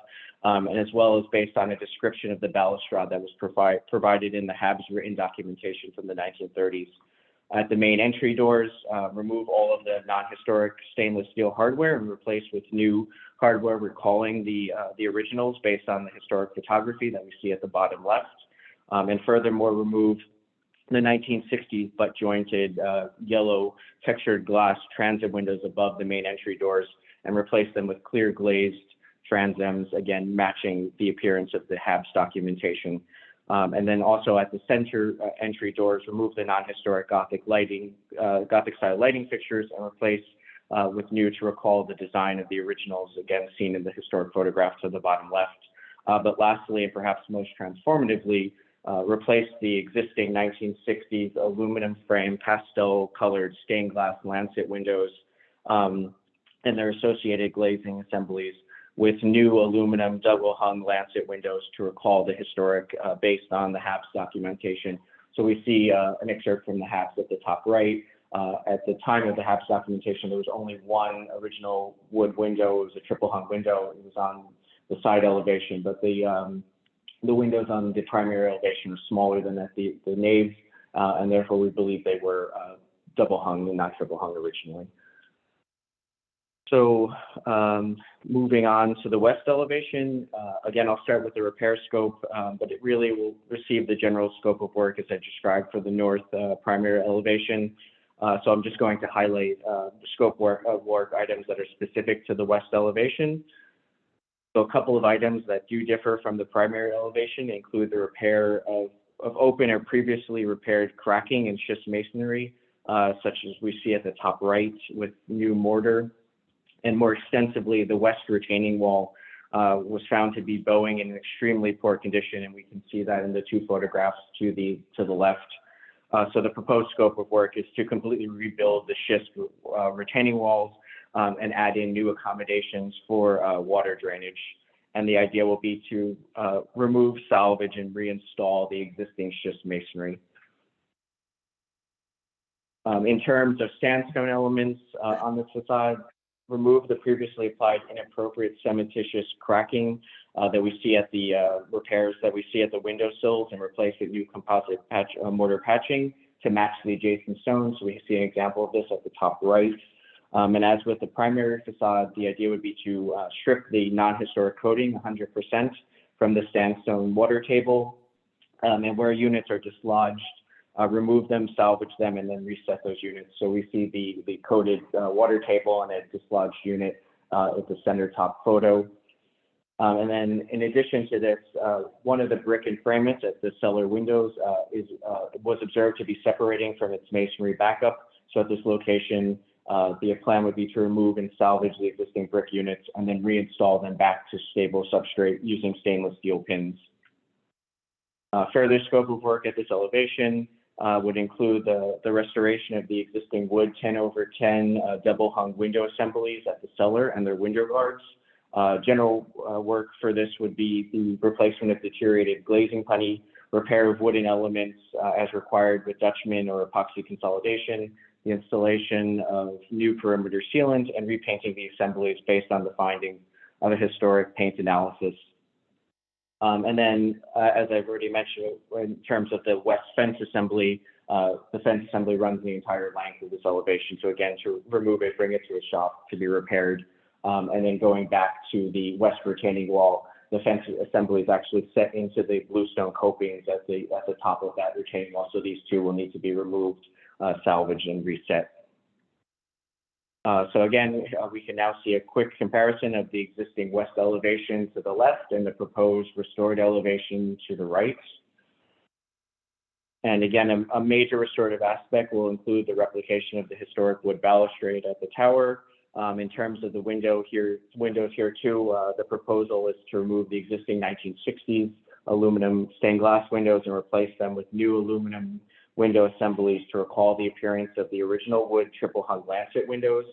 and as well as based on a description of the balustrade that was provided in the Habs written documentation from the 1930s. At the main entry doors, remove all of the non-historic stainless steel hardware and replace with new hardware recalling the originals based on the historic photography that we see at the bottom left. And furthermore, remove the 1960s butt jointed yellow textured glass transom windows above the main entry doors and replace them with clear glazed transems, again, matching the appearance of the Habs documentation. And then also at the center entry doors, remove the non-historic Gothic style lighting fixtures and replace with new to recall the design of the originals, again, seen in the historic photograph to the bottom left. But lastly, and perhaps most transformatively, replace the existing 1960s aluminum frame pastel colored stained glass lancet windows and their associated glazing assemblies with new aluminum double hung lancet windows to recall the historic based on the Habs documentation. So we see an excerpt from the Habs at the top right. At the time of the Habs documentation, there was only one original wood window. It was a triple hung window. It was on the side elevation, but the windows on the primary elevation are smaller than at the nave, and therefore we believe they were double hung and not triple hung originally. So moving on to the west elevation, again, I'll start with the repair scope, but it really will receive the general scope of work as I described for the north primary elevation. So I'm just going to highlight the scope of work items that are specific to the west elevation. So a couple of items that do differ from the primary elevation include the repair of open or previously repaired cracking in schist masonry, such as we see at the top right with new mortar. And more extensively, the west retaining wall was found to be bowing in extremely poor condition, and we can see that in the two photographs to the left. So the proposed scope of work is to completely rebuild the schist retaining walls and add in new accommodations for water drainage. And the idea will be to remove, salvage, and reinstall the existing schist masonry. In terms of sandstone elements on the facade, remove the previously applied inappropriate cementitious cracking that we see at the repairs that we see at the windowsills, and replace with new composite mortar patching to match the adjacent stones. So we see an example of this at the top right. And as with the primary facade, the idea would be to strip the non-historic coating 100% from the sandstone water table, and where units are dislodged, remove them, salvage them, and then reset those units. So we see the coated water table and a dislodged unit at the center top photo. And then in addition to this, one of the brick enfranements at the cellar windows was observed to be separating from its masonry backup. So at this location, the plan would be to remove and salvage the existing brick units and then reinstall them back to stable substrate using stainless steel pins. Further scope of work at this elevation would include the restoration of the existing wood 10/10 double hung window assemblies at the cellar and their window guards. General work for this would be the replacement of deteriorated glazing putty, repair of wooden elements as required with Dutchman or epoxy consolidation, the installation of new perimeter sealant, and repainting the assemblies based on the findings of a historic paint analysis. And then, as I've already mentioned, in terms of the west fence assembly, the fence assembly runs the entire length of this elevation. So again, to remove it, bring it to a shop to be repaired. And then going back to the west retaining wall, the fence assembly is actually set into the bluestone copings at the top of that retaining wall. So these two will need to be removed, salvaged, and reset. So again, we can now see a quick comparison of the existing west elevation to the left and the proposed restored elevation to the right. And again, a major restorative aspect will include the replication of the historic wood balustrade at the tower. In terms of the windows here too, the proposal is to remove the existing 1960s aluminum stained glass windows and replace them with new aluminum window assemblies to recall the appearance of the original wood triple hung lancet windows.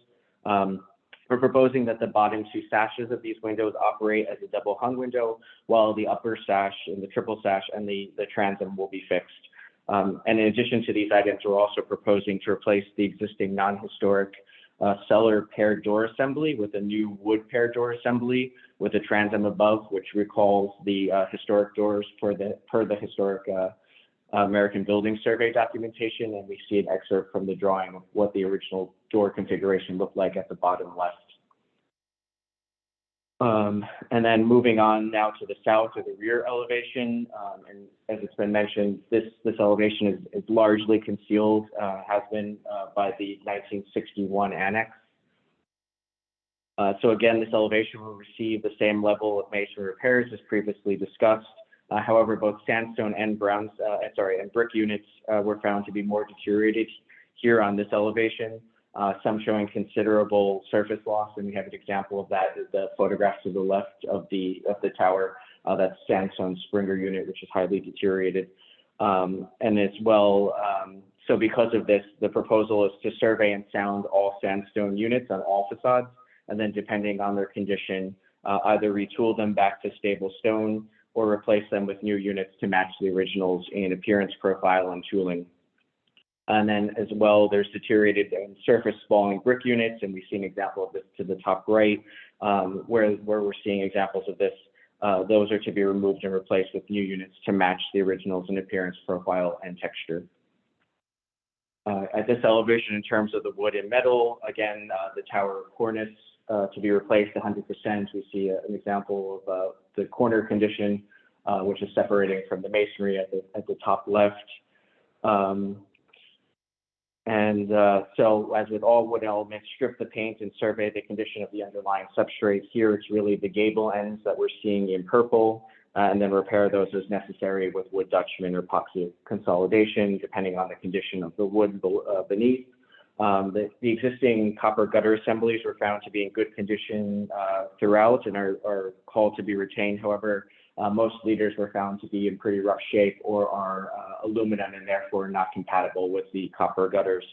We're proposing that the bottom two sashes of these windows operate as a double hung window, while the upper sash and the triple sash and the transom will be fixed. And in addition to these items, we're also proposing to replace the existing non-historic cellar paired door assembly with a new wood paired door assembly with a transom above, which recalls the historic doors per the historic American Building Survey documentation. And we see an excerpt from the drawing of what the original door configuration looked like at the bottom left. And then moving on now to the south or the rear elevation, and as it's been mentioned, this elevation is largely concealed, has been by the 1961 annex. So again, this elevation will receive the same level of masonry repairs as previously discussed. However, both sandstone and brick units were found to be more deteriorated here on this elevation. Some showing considerable surface loss, and we have an example of that. The photograph to the left of the tower, that's sandstone Springer unit, which is highly deteriorated. And as well, so because of this, the proposal is to survey and sound all sandstone units on all facades, and then depending on their condition, either retool them back to stable stone or replace them with new units to match the originals in appearance, profile, and tooling. And then as well, there's deteriorated and surface spalling brick units, and we see an example of this to the top right, where we're seeing examples of this. Those are to be removed and replaced with new units to match the originals in appearance, profile, and texture. At this elevation, in terms of the wood and metal, again, the tower cornice to be replaced 100%. We see an example of the corner condition, which is separating from the masonry at the top left. So as with all wood elements, strip the paint and survey the condition of the underlying substrate. Here, it's really the gable ends that we're seeing in purple, and then repair those as necessary with wood Dutchman or epoxy consolidation, depending on the condition of the wood beneath. The existing copper gutter assemblies were found to be in good condition throughout and are called to be retained. However, most leaders were found to be in pretty rough shape or are aluminum and therefore not compatible with the copper gutters.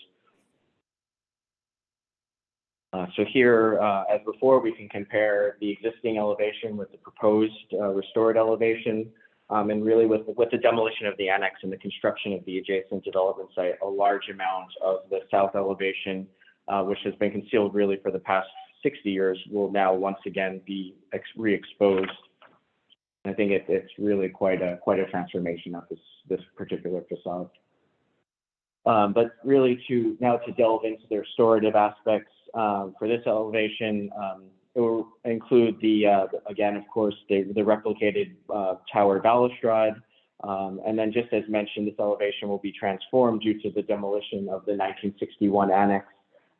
So here, as before, we can compare the existing elevation with the proposed restored elevation. And really with the demolition of the annex and the construction of the adjacent development site, a large amount of the south elevation, which has been concealed really for the past 60 years, will now once again be re-exposed. I think it's really quite a transformation of this particular facade. But really to delve into the restorative aspects for this elevation, it will include again, of course, the replicated tower balustrade. And then just as mentioned, this elevation will be transformed due to the demolition of the 1961 annex.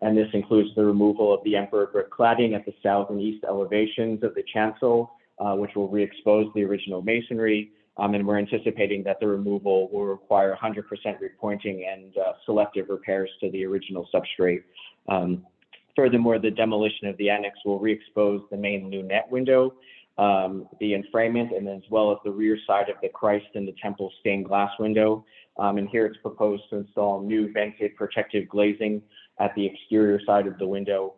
And this includes the removal of the emperor brick cladding at the south and east elevations of the chancel, which will re-expose the original masonry. And we're anticipating that the removal will require 100% repointing and selective repairs to the original substrate. Furthermore, the demolition of the annex will re-expose the main lunette window, the enframement, and as well as the rear side of the Christ and the temple stained glass window. And here it's proposed to install new vented protective glazing at the exterior side of the window.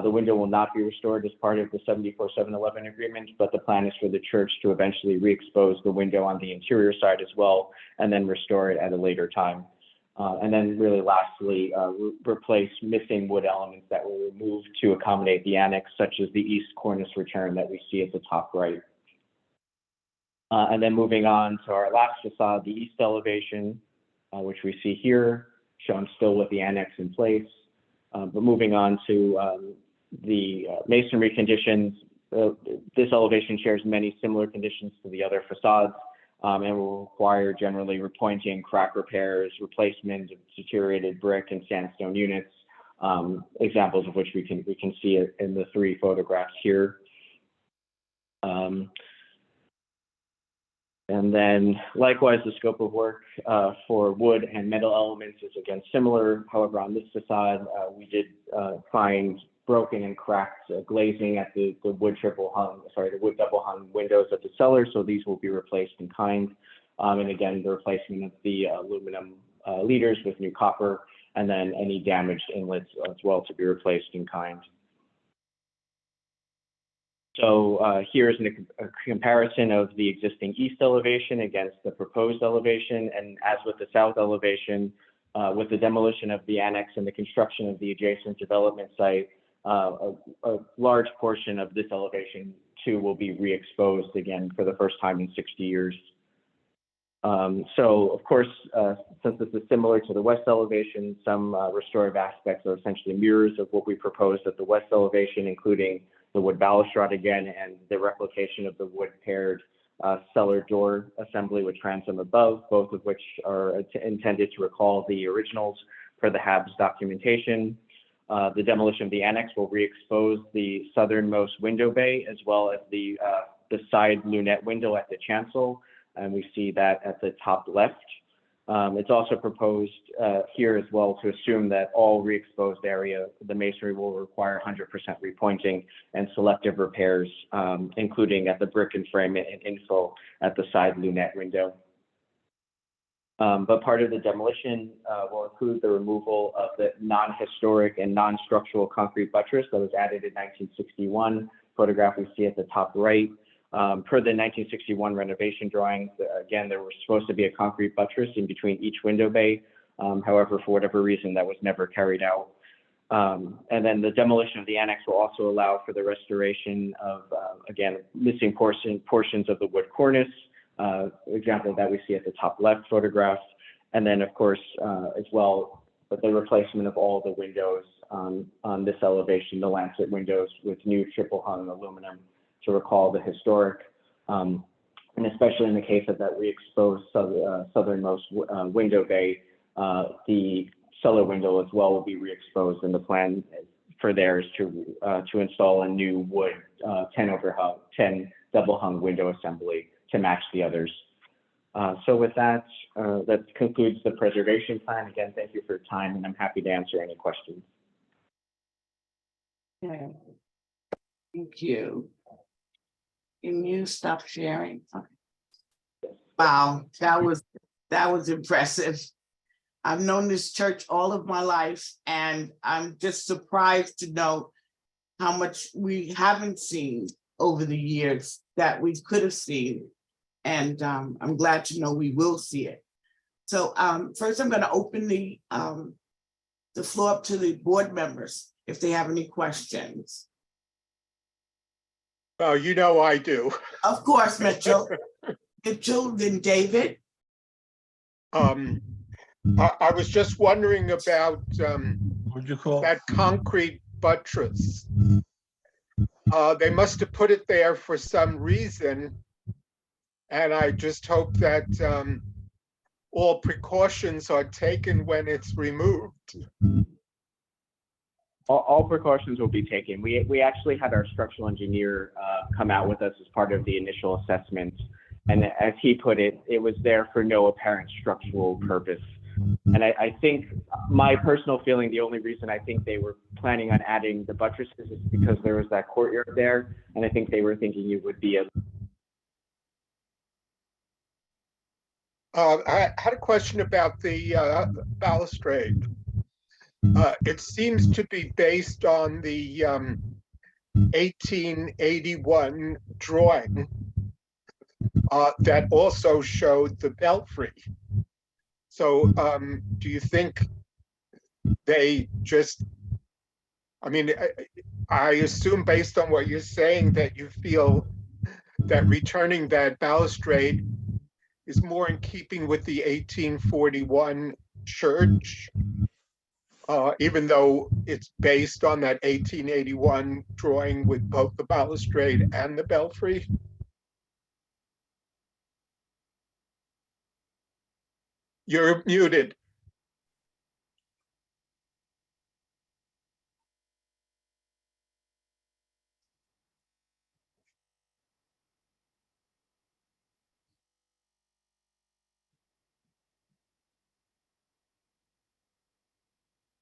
The window will not be restored as part of the 74-711 agreement, but the plan is for the church to eventually re-expose the window on the interior side as well, and then restore it at a later time. And then really lastly, replace missing wood elements that were removed to accommodate the annex, such as the east cornice return that we see at the top right. And then moving on to our last facade, the east elevation, which we see here, shown still with the annex in place. But moving on to the masonry conditions, this elevation shares many similar conditions to the other facades. And will require generally repointing, crack repairs, replacement of deteriorated brick and sandstone units, examples of which we can see it in the three photographs here. And then likewise, the scope of work for wood and metal elements is again similar. However, on this facade, we did find broken and cracked glazing at the wood double hung windows at the cellar. So these will be replaced in kind. And again, the replacement of the aluminum leaders with new copper, and then any damaged inlets as well to be replaced in kind. So here's a comparison of the existing east elevation against the proposed elevation. And as with the south elevation, with the demolition of the annex and the construction of the adjacent development site, a large portion of this elevation too will be re-exposed again for the first time in 60 years. So of course, since this is similar to the west elevation, some restorative aspects are essentially mirrors of what we proposed at the west elevation, including the wood balustrade again and the replication of the wood paired cellar door assembly with transom above, both of which are intended to recall the originals per the HAB's documentation. The demolition of the annex will re-expose the southernmost window bay as well as the side lunette window at the chancel, and we see that at the top left. It's also proposed here as well to assume that all re-exposed area, the masonry will require 100% repointing and selective repairs, including at the brick and frame and info at the side lunette window. But part of the demolition will include the removal of the non-historic and non-structural concrete buttress that was added in 1961, photograph we see at the top right. Per the 1961 renovation drawings, again, there was supposed to be a concrete buttress in between each window bay. However, for whatever reason, that was never carried out. And then the demolition of the annex will also allow for the restoration of, again, missing portions of the wood cornice, example that we see at the top left photograph. And then, of course, as well, the replacement of all the windows on this elevation, the lancet windows with new triple hung aluminum to recall the historic, and especially in the case of that re-exposed southernmost window bay, the cellar window as well will be re-exposed, and the plan for theirs to install a new wood 10 double hung window assembly to match the others. So with that, that concludes the preservation plan. Again, thank you for your time, and I'm happy to answer any questions. Okay. Thank you. Can you stop sharing? Okay. Wow, that was impressive. I've known this church all of my life, and I'm just surprised to know how much we haven't seen over the years that we could have seen. And I'm glad to know we will see it. So first, I'm going to open the floor up to the board members if they have any questions. Well, you know I do. Of course, Mitchell. Mitchell, then David. I was just wondering about What'd you call? that concrete buttress. They must have put it there for some reason. And I just hope that all precautions are taken when it's removed. All precautions will be taken. We actually had our structural engineer come out with us as part of the initial assessment. And as he put it, it was there for no apparent structural purpose. And I think my personal feeling, the only reason I think they were planning on adding the buttresses is because there was that courtyard there. And I think they were thinking it would be a I had a question about the balustrade. It seems to be based on the 1881 drawing that also showed the belfry. So do you think they just, I mean, I assume based on what you're saying that you feel that returning that balustrade is more in keeping with the 1841 church, even though it's based on that 1881 drawing with both the balustrade and the belfry? You're muted.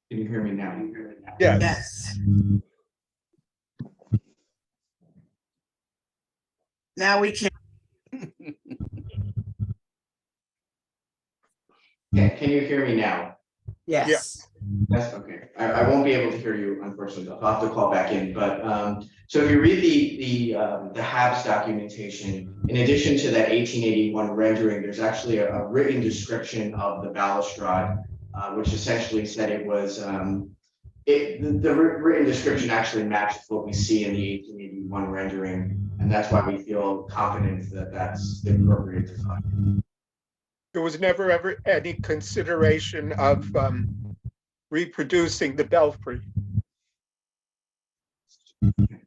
Can you hear me now? Yes. Yes. Now we can. Yeah, can you hear me now? Yes. That's okay. I won't be able to hear you, unfortunately. I'll have to call back in. But so if you read the HABs documentation, in addition to that 1881 rendering, there's actually a written description of the balustrade, which essentially said it was the written description actually matched what we see in the 1881 rendering, and that's why we feel confident that that's the appropriate design. There was never ever any consideration of reproducing the belfry.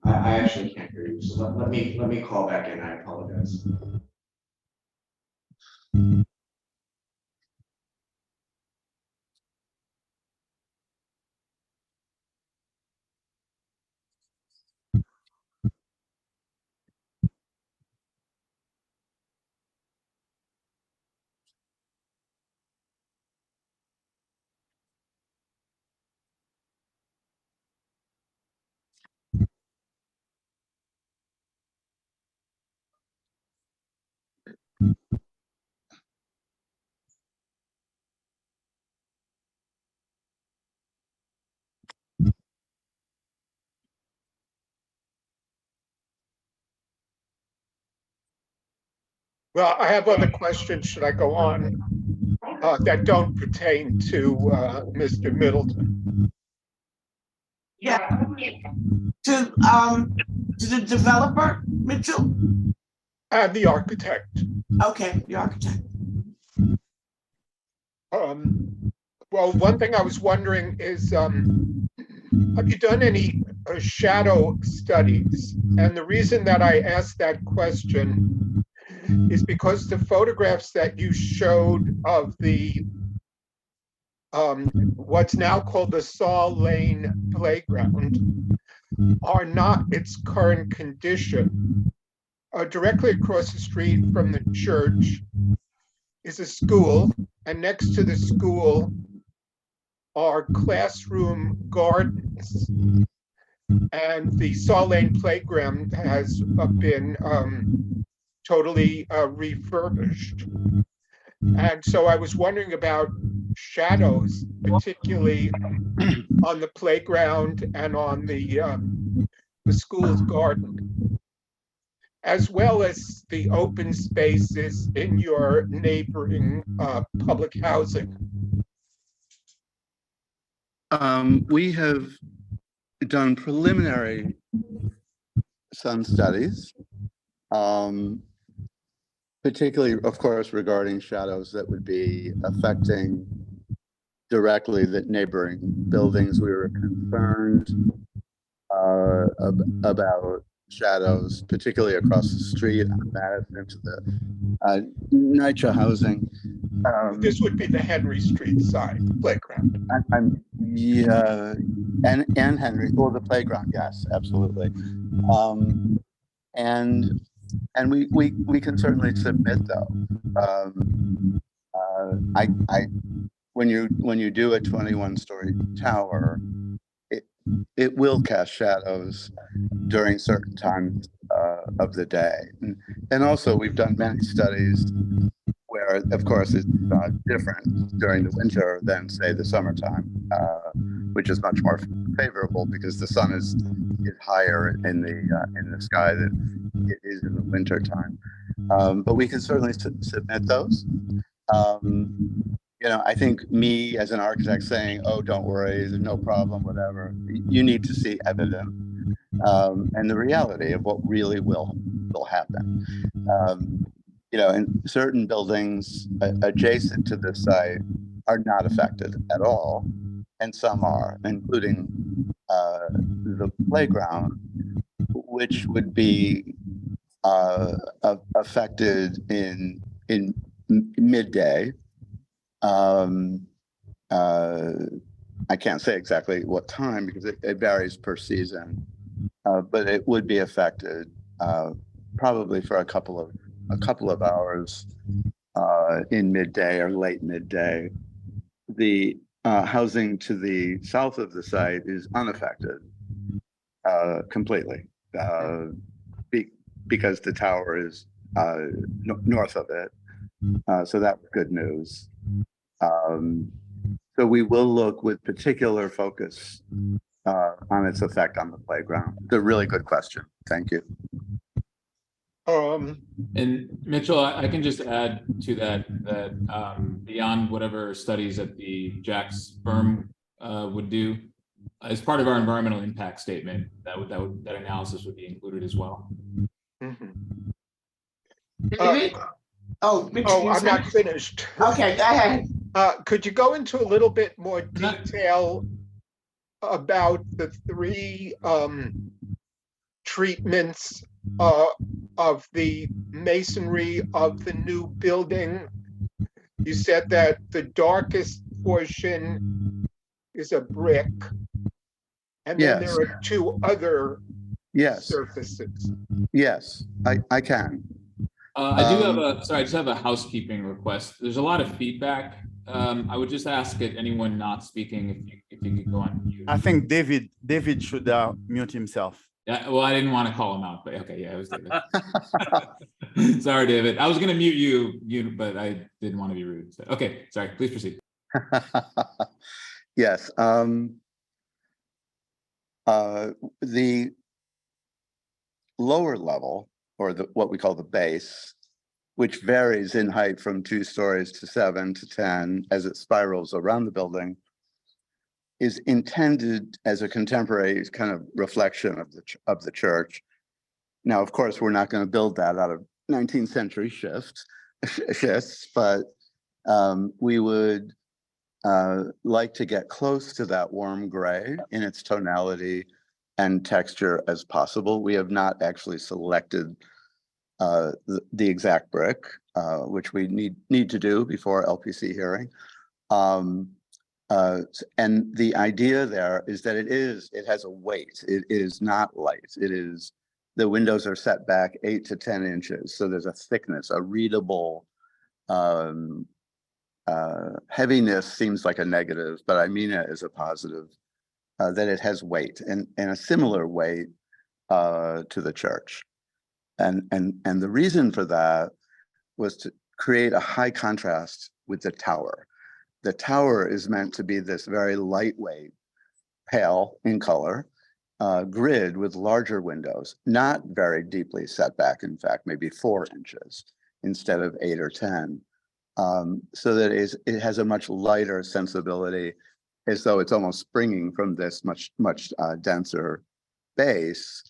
I actually can't hear you, so let me call back in. I apologize. Well, I have other questions. Should I go on that don't pertain to Mr. Middleton? Yeah. To the developer, Mitchell? And the architect. Okay, the architect. Well, one thing I was wondering is, have you done any shadow studies? And the reason that I asked that question is because the photographs that you showed of the what's now called the Saw Lane playground are not its current condition. directly across the street from the church is a school, and next to the school are classroom gardens. And the Saw Lane Playground has been totally refurbished. And so I was wondering about shadows, particularly on the playground and on the school's garden, as well as the open spaces in your neighboring public housing. We have done preliminary sun studies, particularly, of course, regarding shadows that would be affecting directly the neighboring buildings. We were concerned about shadows, particularly across the street on Madison to the NYCHA housing. This would be the Henry Street side playground. Yeah, and Henry, or the playground, yes, absolutely. And we can certainly submit though. When you do a 21-story tower, it will cast shadows during certain times of the day. And also we've done many studies where, of course, it's different during the winter than, say, the summertime, which is much more favorable because the sun is higher in the sky than it is in the winter time. But we can certainly submit those. I think me as an architect saying, "Oh, don't worry, there's no problem, whatever." You need to see evidence and the reality of what really will happen. And certain buildings adjacent to this site are not affected at all, and some are, including the playground, which would be affected in midday. I can't say exactly what time because it varies per season, but it would be affected probably for a couple of hours in midday or late midday. The housing to the south of the site is unaffected completely because the tower is north of it. So that's good news. So we will look with particular focus on its effect on the playground. It's a really good question. Thank you. And Mitchell, I can just add to that beyond whatever studies that the Jack's firm would do, as part of our environmental impact statement, that analysis would be included as well. Mhm. David? Mitchell, I'm not finished. Okay, go ahead. Could you go into a little bit more detail about the three treatments of the masonry of the new building? You said that the darkest portion is a brick, and then Yes. there are two other Yes. surfaces. Yes, I can. I do have I just have a housekeeping request. There's a lot of feedback. I would just ask that anyone not speaking, if you could go on mute. I think David should mute himself. Yeah, well, I didn't want to call him out, but okay, yeah, it was David. Sorry, David. I was going to mute you, but I didn't want to be rude. So, okay, sorry. Please proceed. Yes. The lower level, or what we call the base, which varies in height from 2 stories to 7 to 10 as it spirals around the building, is intended as a contemporary kind of reflection of the church. Now, of course, we're not going to build that out of 19th century schists, but we would like to get close to that warm gray in its tonality and texture as possible. We have not actually selected the exact brick, which we need to do before LPC hearing. And the idea there is that it has a weight. It is not light. It is the windows are set back 8 to 10 inches. So there's a thickness, a readable, heaviness seems like a negative, but I mean it as a positive, that it has weight and a similar weight to the church. And the reason for that was to create a high contrast with the tower. The tower is meant to be this very lightweight, pale in color, grid with larger windows, not very deeply set back, in fact, maybe 4 inches instead of 8 or 10. So that it has a much lighter sensibility, as though it's almost springing from this much denser base.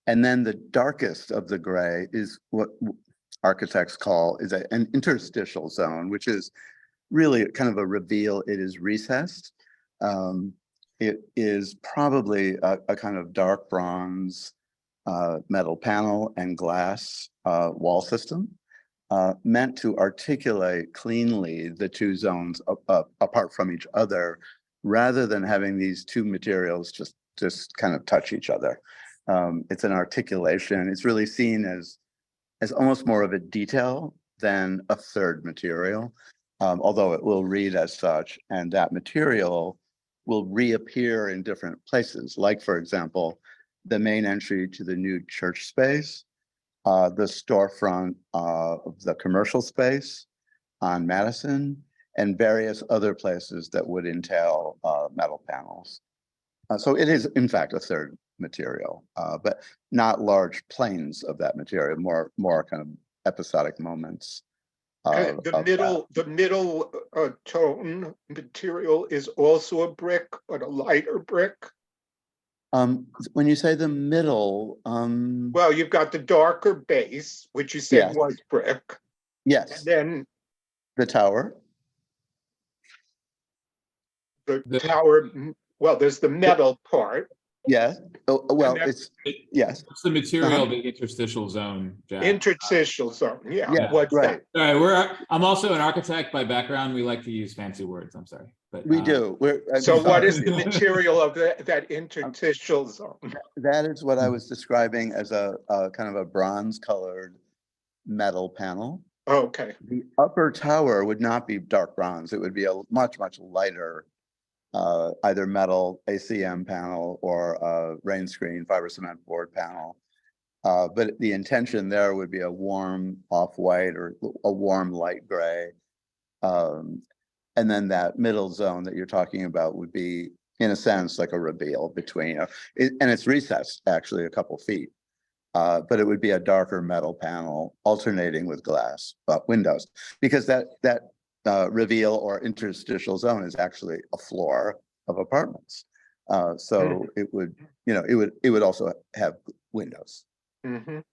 And then the darkest of the gray is what architects call an interstitial zone, which is really kind of a reveal. It is recessed. It is probably a kind of dark bronze metal panel and glass wall system, meant to articulate cleanly the two zones apart from each other, rather than having these two materials just kind of touch each other. It's an articulation. It's really seen as almost more of a detail than a third material, although it will read as such, and that material will reappear in different places. Like, for example, the main entry to the new church space, the storefront of the commercial space on Madison, and various other places that would entail metal panels. So it is, in fact, a third material, but not large planes of that material, more kind of episodic moments. And the middle tone material is also a brick, but a lighter brick. When you say the middle, Well, you've got the darker base, which you said Yes. was brick, yes, and then the tower. the tower. Well, there's the metal part. Yes. Oh, well, then- it's yes. What's the material, the interstitial zone, Jack? Interstitial zone, yeah. Yeah, What's right. that? All right, I'm also an architect by background. We like to use fancy words. I'm sorry, but We do. So what is the material of that interstitial zone? That is what I was describing as a kind of a bronze colored metal panel. Okay, The upper tower would not be dark bronze. It would be a much lighter, either metal ACM panel or rain screen fiber cement board panel. But the intention there would be a warm off-white or a warm light gray. And then that middle zone that you're talking about would be, in a sense, like a reveal between, and it's recessed actually a couple feet. But it would be a darker metal panel alternating with glass windows, because that reveal or interstitial zone is actually a floor of apartments. So it would, it would also have windows. mhm.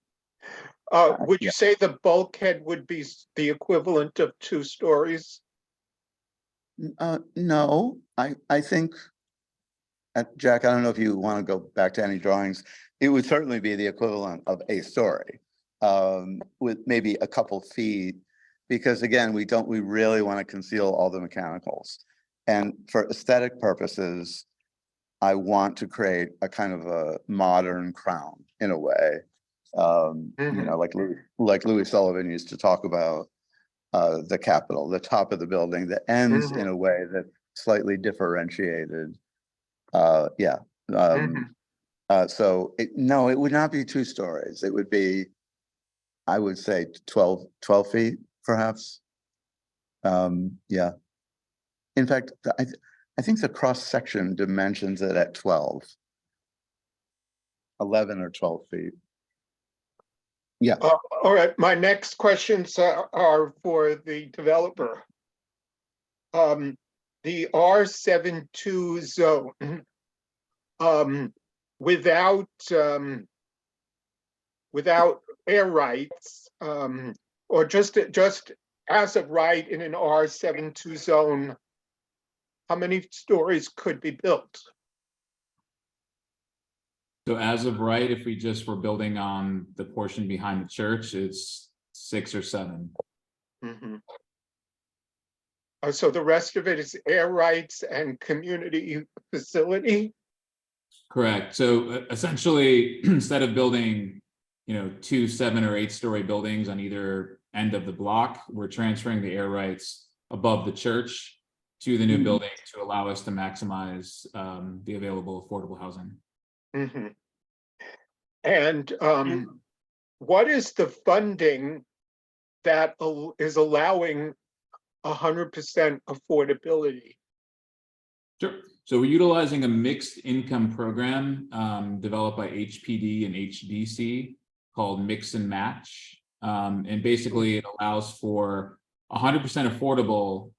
Would you Yeah. say the bulkhead would be the equivalent of 2 stories? No, I think, Jack, I don't know if you want to go back to any drawings. It would certainly be the equivalent of a story, with maybe a couple feet, because again, we really want to conceal all the mechanicals. And for aesthetic purposes, I want to create a kind of a modern crown in a way. Like Louis Sullivan used to talk about the Capitol, the top of the building that ends in a way that slightly differentiated. So no, it would not be 2 stories. It would be, I would say 12 feet, perhaps. Yeah. In fact, I think the cross section dimensions it at 12, 11 or 12 feet. Yeah. All right, my next questions are for the developer. The R72 zone, without air rights, or just as of right in an R72 zone, how many stories could be built? so as of right, if we just were building on the portion behind the church, it's 6 or 7. Mhm. So the rest of it is air rights and community facility? Correct. So essentially, instead of building, 2 7 or 8 story buildings on either end of the block, we're transferring the air rights above the church to the new Mhm. building to allow us to maximize the available affordable housing. Mhm. And what is the funding that is allowing 100% affordability? Sure. So we're utilizing a mixed income program developed by HPD and HDC called Mix and Match. And basically it allows for 100% affordable,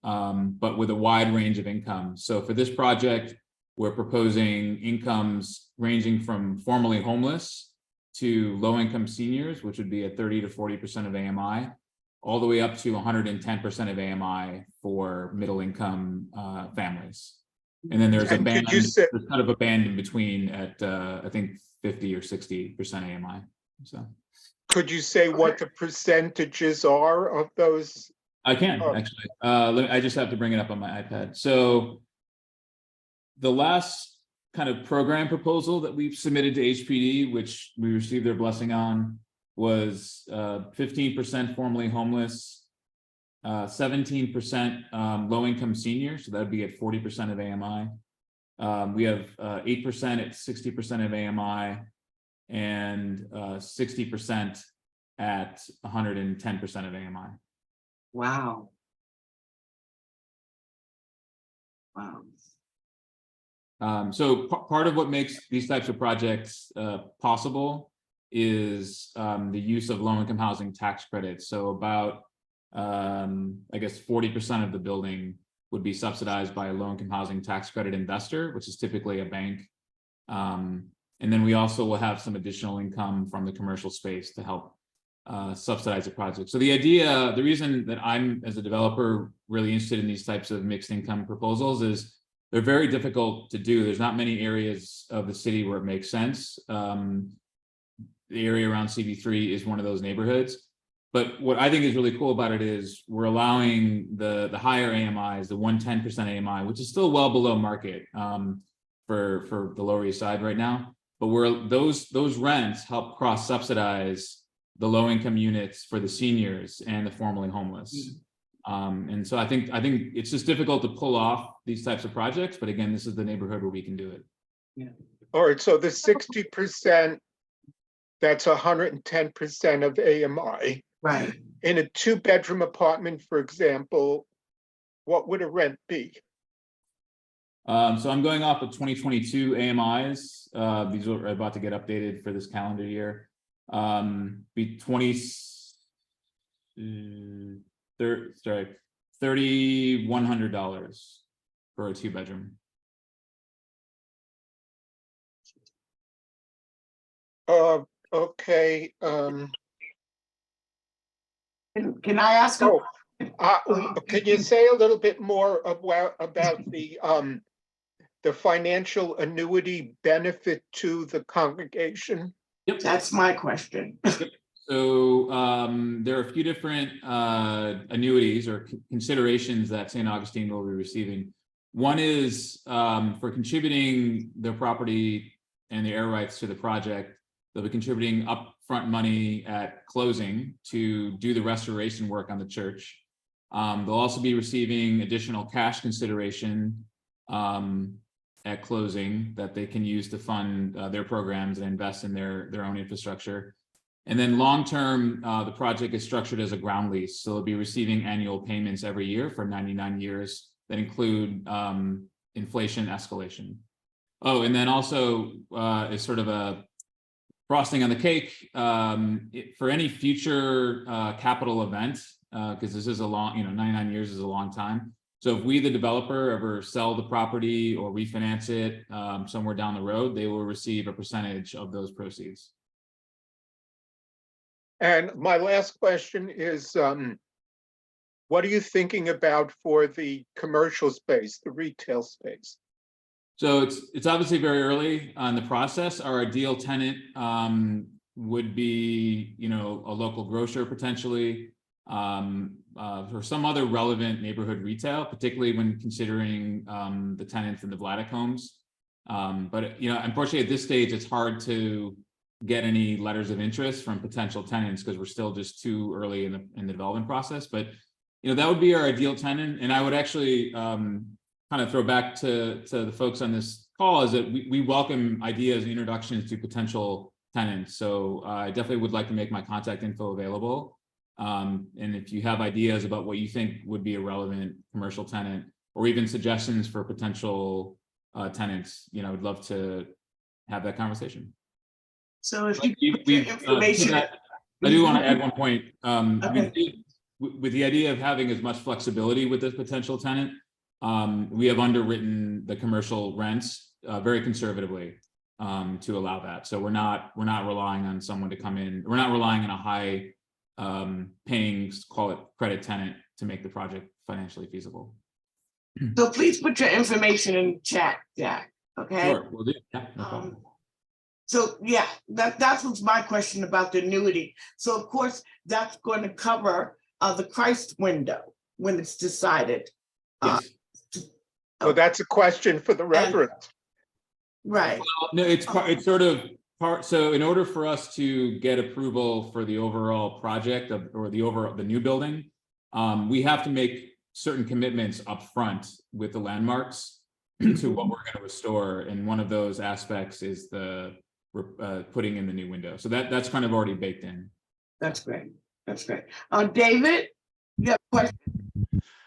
but with a wide range of incomes. So for this project, we're proposing incomes ranging from formerly homeless to low-income seniors, which would be at 30 to 40% of AMI, all the way up to 110% of AMI for middle-income families. And then there's a And band, could you say- there's kind of a band in between at I think 50 or 60% AMI. So Could you say what the percentages are of those? I can Oh. actually. I just have to bring it up on my iPad. So the last kind of program proposal that we've submitted to HPD, which we received their blessing on, was 15% formerly homeless, 17% low-income seniors, so that'd be at 40% of AMI. We have 8% at 60% of AMI, and 60% at 110% of AMI. Wow. Wow. So part of what makes these types of projects possible is the use of low-income housing tax credits. So about, I guess 40% of the building would be subsidized by a low-income housing tax credit investor, which is typically a bank. And then we also will have some additional income from the commercial space to help subsidize the project. So the reason that I'm, as a developer, really interested in these types of mixed income proposals is they're very difficult to do. There's not many areas of the city where it makes sense. The area around CB3 is one of those neighborhoods. But what I think is really cool about it is we're allowing the higher AMIs, the 110% AMI, which is still well below market for the Lower East Side right now. But those rents help cross subsidize the low income units for the seniors and the formerly homeless. And so I think it's just difficult to pull off these types of projects. But again, this is the neighborhood where we can do it. All right, so the 60%, that's 110% of AMI. Right. In a 2-bedroom apartment, for example, what would a rent be? So I'm going off of 2022 AMIs. These are about to get updated for this calendar year. Be $3,100 for a 2-bedroom. Okay. Can I ask? Oh, can you say a little bit more about the financial annuity benefit to the congregation? Yep. That's my question. So there are a few different annuities or considerations that St. Augustine will be receiving. One is for contributing their property and the air rights to the project. They'll be contributing upfront money at closing to do the restoration work on the church. They'll also be receiving additional cash consideration at closing that they can use to fund their programs and invest in their own infrastructure. And then long-term, the project is structured as a ground lease. So they'll be receiving annual payments every year for 99 years that include inflation escalation. Oh, and then also is sort of a frosting on the cake for any future capital event, because this is a long, 99 years is a long time. So if we, the developer, ever sell the property or refinance it somewhere down the road, they will receive a percentage of those proceeds. And my last question is, what are you thinking about for the commercial space, the retail space? So it's obviously very early on the process. Our ideal tenant would be, a local grocer potentially, or some other relevant neighborhood retail, particularly when considering the tenants in the Vladeck homes. But you know, unfortunately, at this stage, it's hard to get any letters of interest from potential tenants because we're still just too early in the development process. But you know, that would be our ideal tenant. And I would actually kind of throw back to the folks on this call is that we welcome ideas and introductions to potential tenants. So I definitely would like to make my contact info available. And if you have ideas about what you think would be a relevant commercial tenant, or even suggestions for potential tenants, you know, I'd love to have that conversation. So if you We- put your we've, information. I do want to add one point. Okay. With the idea of having as much flexibility with this potential tenant, we have underwritten the commercial rents very conservatively to allow that. So we're not relying on someone to come in. We're not relying on a high paying, call it credit tenant to make the project financially feasible. So please put your information in the chat, Jack, okay? Sure, we'll do. Yeah, no problem. So, yeah, that was my question about the annuity. So of course, that's going to cover the Christ window when it's decided. Yes. So that's a question for the Reverend. Right, No, it's sort of part. So in order for us to get approval for the overall project or the new building, we have to make certain commitments up front with the landmarks to what we're going to restore. And one of those aspects is the putting in the new window. So that's kind of already baked in. that's great, that's great. David, you have a question?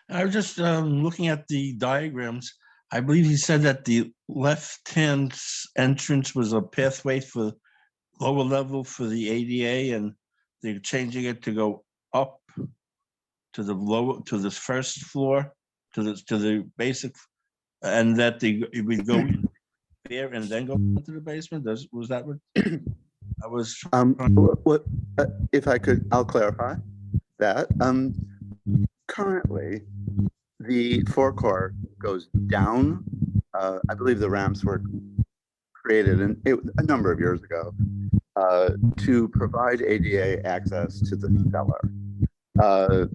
I was just looking at the diagrams. I believe he said that the left-hand entrance was a pathway for lower level for the ADA, and they're changing it to go up to the lower, to the first floor, to the basic, and that it would go there and then go into the basement. Was that what I was? What, if I could, I'll clarify that. Currently, the forecourt goes down. I believe the ramps were created a number of years ago to provide ADA access to the cellar. The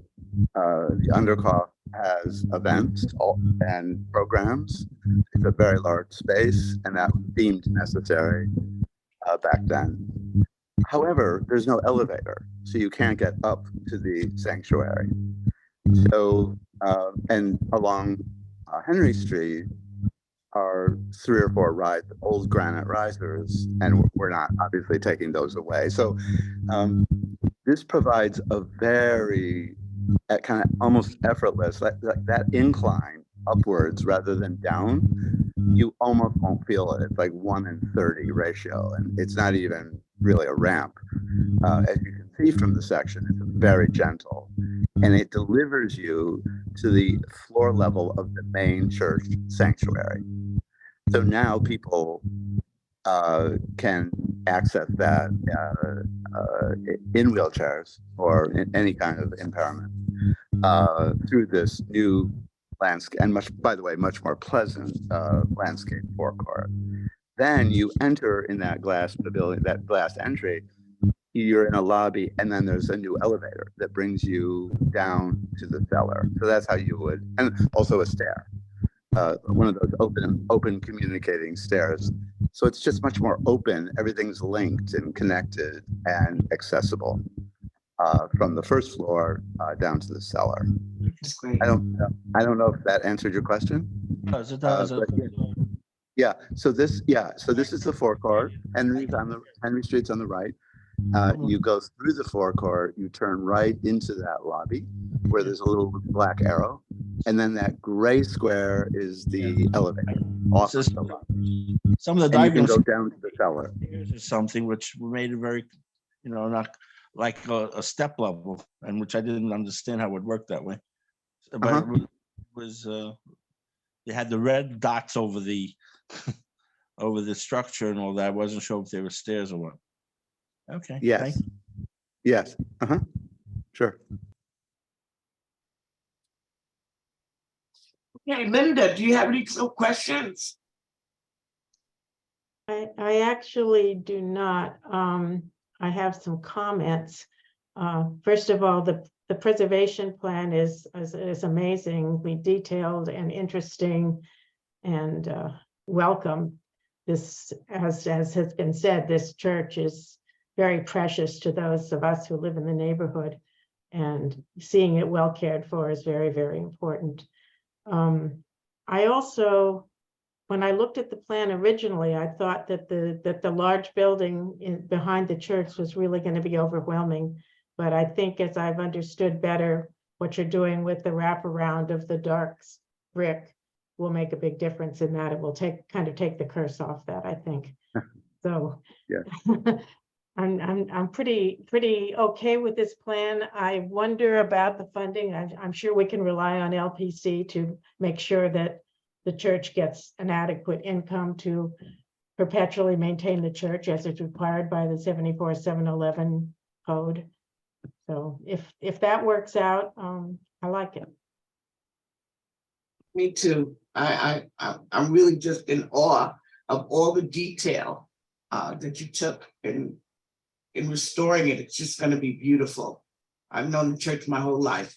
Undercoff has events and programs. It's a very large space, and that was deemed necessary back then. However, there's no elevator, so you can't get up to the sanctuary. So, and along Henry Street are 3 or 4 old granite risers, and we're not obviously taking those away. So this provides a very kind of almost effortless, like that incline upwards rather than down, you almost won't feel it. It's like 1:30 ratio, and it's not even really a ramp. As you can see from the section, it's very gentle, and it delivers you to the floor level of the main church sanctuary. So now people can access that in wheelchairs or in any kind of impairment through this new landscape, and by the way, much more pleasant landscape forecourt. Then you enter in that glass pavilion, that glass entry, you're in a lobby, and then there's a new elevator that brings you down to the cellar. So that's how you would, and also a stair, one of those open communicating stairs. So it's just much more open. Everything's linked and connected and accessible from the first floor down to the cellar. That's great. I don't know if that answered your question. It does. Yeah. So this is the forecourt. Henry Street's on the right. You go through the forecourt, you turn right into that lobby where there's a little black arrow, and then that gray square is the elevator off of the lobby. Some of the And you can diagrams go down to the cellar. or something which made it very, not like a step level, and which I didn't understand how it would work that way. But it was they had the red dots over the over the structure and all that. I wasn't sure if they were stairs or what. Okay. Yes. thank you. Yes. Sure. Okay, Linda, do you have any questions? I actually do not. I have some comments. First of all, the preservation plan is amazingly detailed and interesting and welcome. this, as has been said, this church is very precious to those of us who live in the neighborhood. And seeing it well cared for is very, very important. I also, when I looked at the plan originally, I thought that the large building behind the church was really going to be overwhelming. But I think as I've understood better what you're doing with the wraparound of the dark brick will make a big difference in that. It will kind of take the curse off that, I think. So Yeah. I'm pretty okay with this plan. I wonder about the funding. I'm sure we can rely on LPC to make sure that the church gets an adequate income to perpetually maintain the church as it's required by the 74-711 code. So if that works out, I like it. Me too. I'm really just in awe of all the detail that you took in restoring it. It's just going to be beautiful. I've known the church my whole life.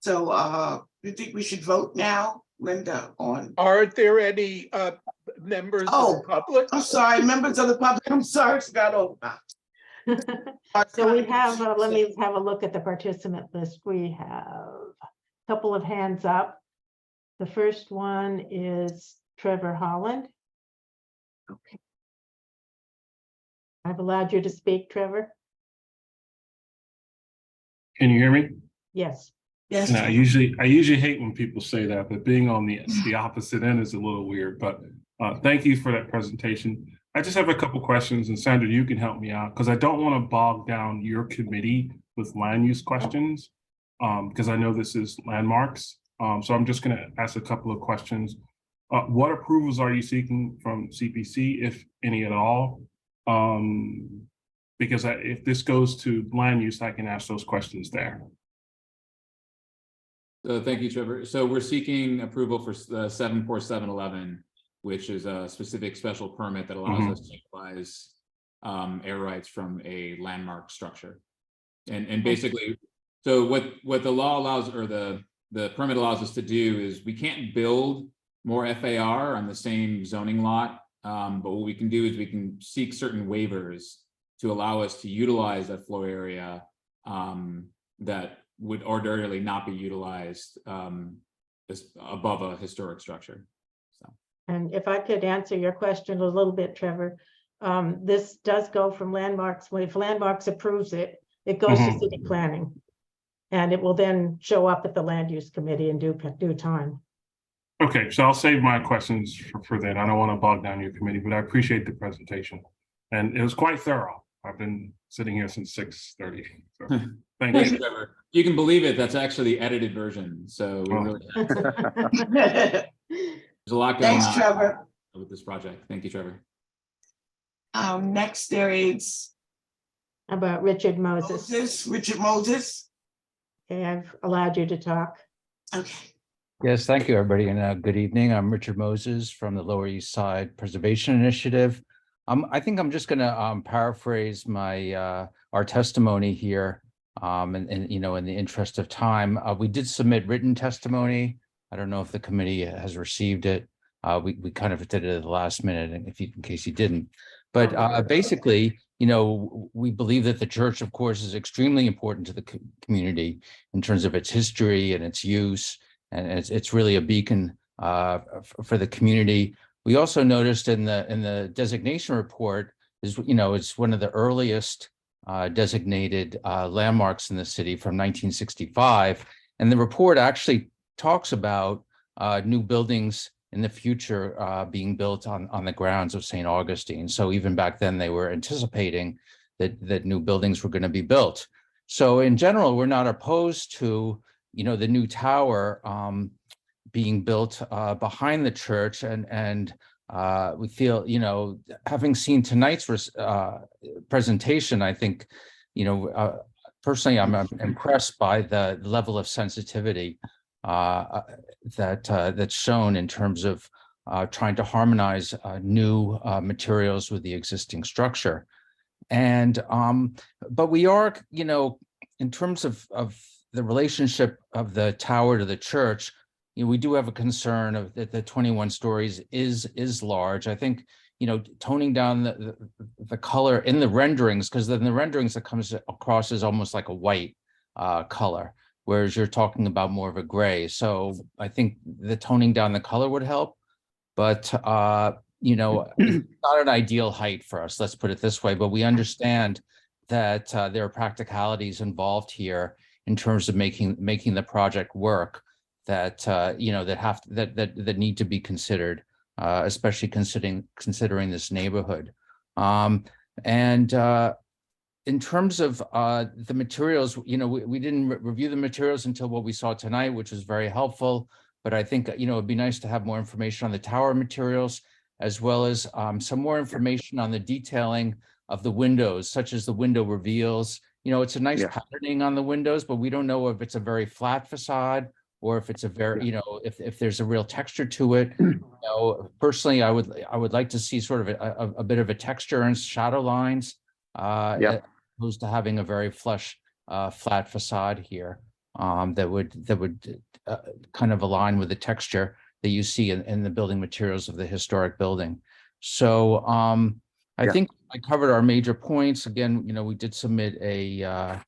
So you think we should vote now, Linda, on? Are there any members of Oh, the public? I'm sorry, members of the public. I'm sorry, forgot all about. So we have, let me have a look at the participant list. We have a couple of hands up. The first one is Trevor Holland. Okay. I've allowed you to speak, Trevor. Can you hear me? Yes. Yes. And I usually hate when people say that, but being on the opposite end is a little weird. But thank you for that presentation. I just have a couple questions, and Sandra, you can help me out because I don't want to bog down your committee with land use questions because I know this is landmarks. So I'm just going to ask a couple of questions. What approvals are you seeking from CPC, if any at all? Because if this goes to land use, I can ask those questions there. So thank you, Trevor. So we're seeking approval for the 74711, which is a specific special permit that allows us to utilize air rights from a landmark structure. And basically, so what the law allows, or the permit allows us to do, is we can't build more FAR on the same zoning lot. But what we can do is we can seek certain waivers to allow us to utilize that floor area that would ordinarily not be utilized above a historic structure. So. And if I could answer your question a little bit, Trevor, this does go from landmarks. If landmarks approves it, it goes to city planning. And it will then show up at the land use committee in due time. Okay, so I'll save my questions for then. I don't want to bog down your committee, but I appreciate the presentation. And it was quite thorough. I've been sitting here since 6:30. So thank Thanks, you. Trevor. You can believe it, that's actually the edited version. So we really there's a lot going on. Thanks, Trevor. With this project. Thank you, Trevor. Next there is How about Richard Moses? Richard Moses. Okay, I've allowed you to talk. Okay. Yes, thank you, everybody, and good evening. I'm Richard Moses from the Lower East Side Preservation Initiative. I think I'm just going to paraphrase our testimony here, and you know, in the interest of time, we did submit written testimony. I don't know if the committee has received it. We kind of did it at the last minute, and in case you didn't. But basically, you know, we believe that the church, of course, is extremely important to the community in terms of its history and its use. And it's really a beacon for the community. We also noticed in the designation report is, you know, it's one of the earliest designated landmarks in the city from 1965. And the report actually talks about new buildings in the future being built on the grounds of St. Augustine. So even back then they were anticipating that new buildings were going to be built. So in general, we're not opposed to, you know, the new tower being built behind the church, and we feel, you know, having seen tonight's presentation, I think, you know, personally, I'm impressed by the level of sensitivity that's shown in terms of trying to harmonize new materials with the existing structure, and but we are, you know, in terms of the relationship of the tower to the church, we do have a concern of that the 21 stories is large. I think, toning down the color in the renderings, because then the renderings that comes across is almost like a white color, whereas you're talking about more of a gray. So I think the toning down the color would help, but it's not an ideal height for us, let's put it this way, but we understand that there are practicalities involved here in terms of making the project work that that need to be considered, especially considering this neighborhood. And in terms of the materials, we didn't review the materials until what we saw tonight, which was very helpful. But I think, it'd be nice to have more information on the tower materials, as well as some more information on the detailing of the windows, such as the window reveals. It's a nice patterning on the windows, but we don't know if it's a very flat facade or if it's a very, if there's a real texture to it. Personally, I would like to see sort of a bit of a texture and shadow lines, as opposed to having a very flush, flat facade here, that would kind of align with the texture that you see in the building materials of the historic building. So I think I covered our major points. Again, we did submit a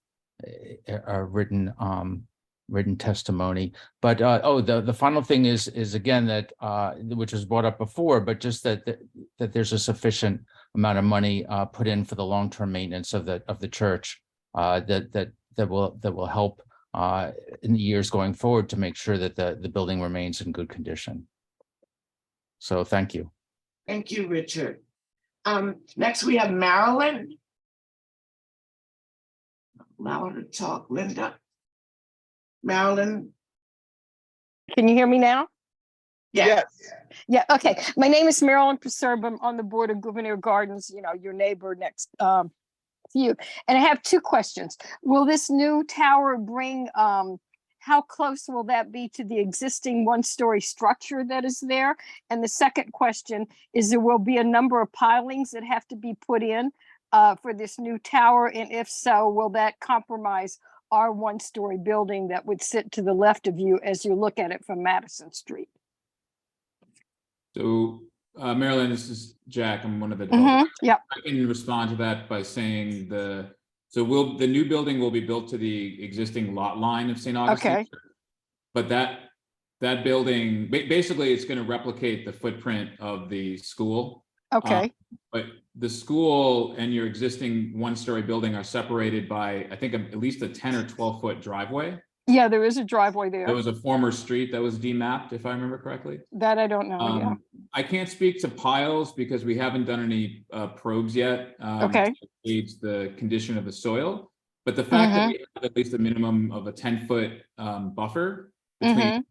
written testimony, but the final thing is again that which was brought up before, but just that there's a sufficient amount of money put in for the long-term maintenance of the church that will help in the years going forward to make sure that the building remains in good condition. So thank you. Thank you, Richard. Next we have Marilyn. Allow her to talk, Linda. Marilyn. Can you hear me now? Yes. Yeah, okay. My name is Marilyn Preserve. I'm on the board of Gouverneur Gardens, your neighbor next to you. And I have two questions. Will this new tower bring, how close will that be to the existing one-story structure that is there? And the second question is, there will be a number of pilings that have to be put in for this new tower? And if so, will that compromise our one-story building that would sit to the left of you as you look at it from Madison Street? So Marilyn, this is Jack. I'm one of the developers. Yep. I can respond to that by saying the new building will be built to the existing lot line of St. Augustine. Okay. But that building, basically it's going to replicate the footprint of the school. Okay. But the school and your existing one-story building are separated by, I think, at least a 10 or 12-foot driveway. Yeah, there is a driveway there. There was a former street that was demapped, if I remember correctly. That I don't know. I can't speak to piles because we haven't done any probes yet. Okay. To gauge the condition of the soil, but the fact that we have at least a minimum of a 10-foot buffer between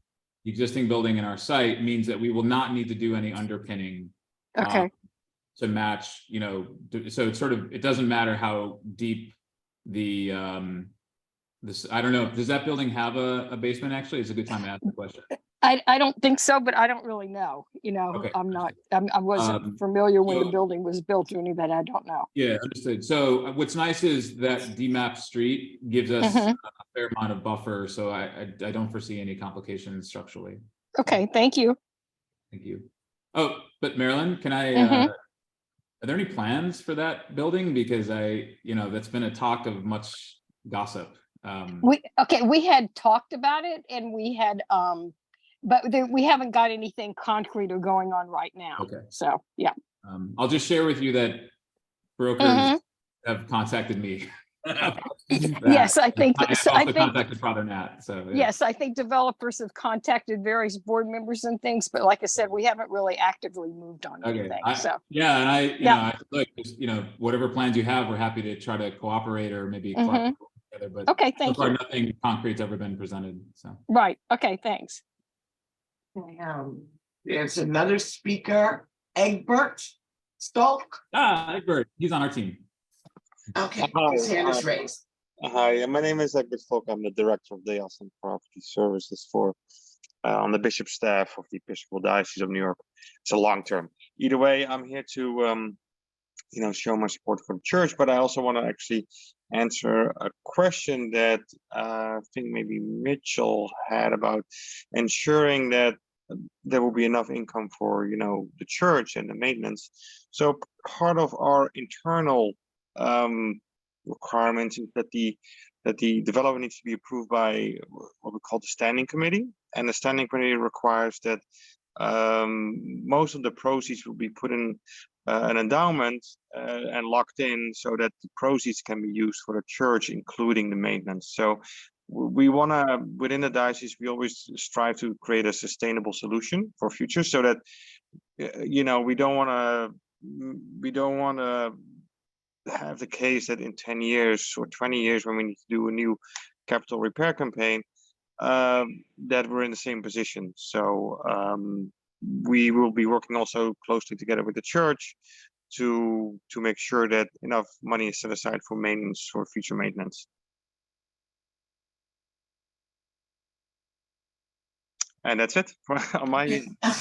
the existing building and our site means that we will not need to do any underpinning. Okay. To match, so it's sort of, it doesn't matter how deep the I don't know, does that building have a basement? Actually, it's a good time to ask the question. I don't think so, but I don't really know. Okay. I wasn't familiar when the building was built or any of that. I don't know. Yeah, understood. So what's nice is that DMAP street gives us a fair amount of buffer, so I don't foresee any complications structurally. Okay, thank you. Thank you. Oh, but Marilyn, can I? Are there any plans for that building? Because that's been a talk of much gossip. We had talked about it, and we had but we haven't got anything concrete or going on right now. Okay. So yeah. I'll just share with you that brokers have contacted me. Yes, I think so. I also contacted Father Nat. So yeah. Yes, I think developers have contacted various board members and things, but like I said, we haven't really actively moved on anything. Yeah, and I look, whatever plans you have, we're happy to try to cooperate or maybe collaborate together. But okay, thank so far, you. nothing concrete's ever been presented. So right. Okay, thanks. There's another speaker, Egbert Stolk. Egbert, he's on our team. Okay, his hand is raised. Hi, my name is Egbert Stolk. I'm the director of the Austin Property Services on the bishop's staff of the Episcopal Diocese of New York. It's a long term. Either way, I'm here to show my support for the church, but I also want to actually answer a question that I think maybe Mitchell had about ensuring that there will be enough income for the church and the maintenance. So part of our internal requirements is that the development needs to be approved by what we call the standing committee, and the standing committee requires that most of the proceeds will be put in an endowment and locked in, so that the proceeds can be used for the church, including the maintenance. So we want to, within the diocese, we always strive to create a sustainable solution for future, so that we don't want to have the case that in 10 years or 20 years, when we need to do a new capital repair campaign, that we're in the same position. So we will be working also closely together with the church to make sure that enough money is set aside for maintenance, for future maintenance. And that's it on my.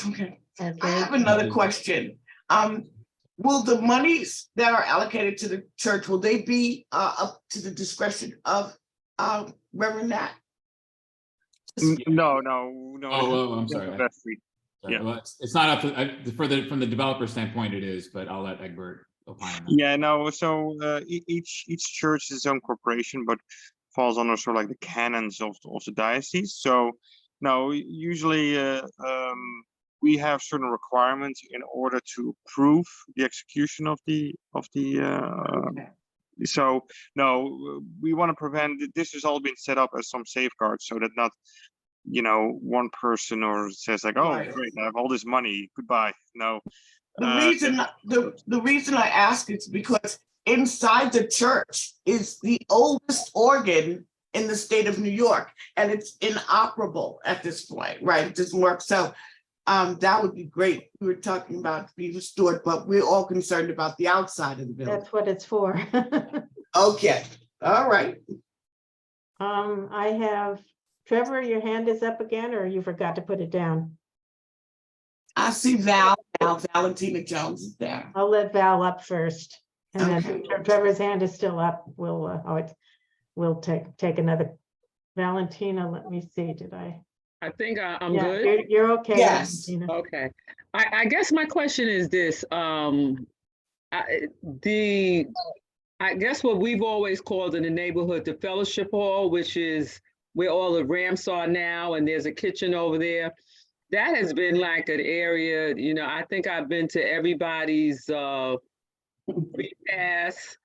Okay. I have another question. Will the monies that are allocated to the church, will they be up to the discretion of Reverend Nat? No. Oh, I'm sorry. That's free. Sorry. Yeah. Well, it's not up to, from the developer standpoint, it is, but I'll let Egbert opine on that. Yeah, no. So each church is its own corporation, but falls under sort of like the canons of the diocese. So no, usually we have certain requirements in order to approve the execution of the. So no, we want to prevent. This has all been set up as some safeguards, so that not one person or says like, oh, Right. great, I have all this money, goodbye. No. The reason I ask is because inside the church is the oldest organ in the state of New York, and it's inoperable at this point, right? It doesn't work. So that would be great. We were talking about being restored, but we're all concerned about the outside of the building. That's what it's for. Okay, all right. I have, Trevor, your hand is up again, or you forgot to put it down? I see Valentina Jones is there. I'll let Val up first. And Okay. then Trevor's hand is still up. We'll take another. Valentina, let me see, did I? I think I'm Yeah, good. You're okay. Yes. Valentina. Okay. I guess my question is this, I guess what we've always called in the neighborhood, the fellowship hall, which is where all the ramps are now, and there's a kitchen over there. That has been like an area, I think I've been to everybody's repass,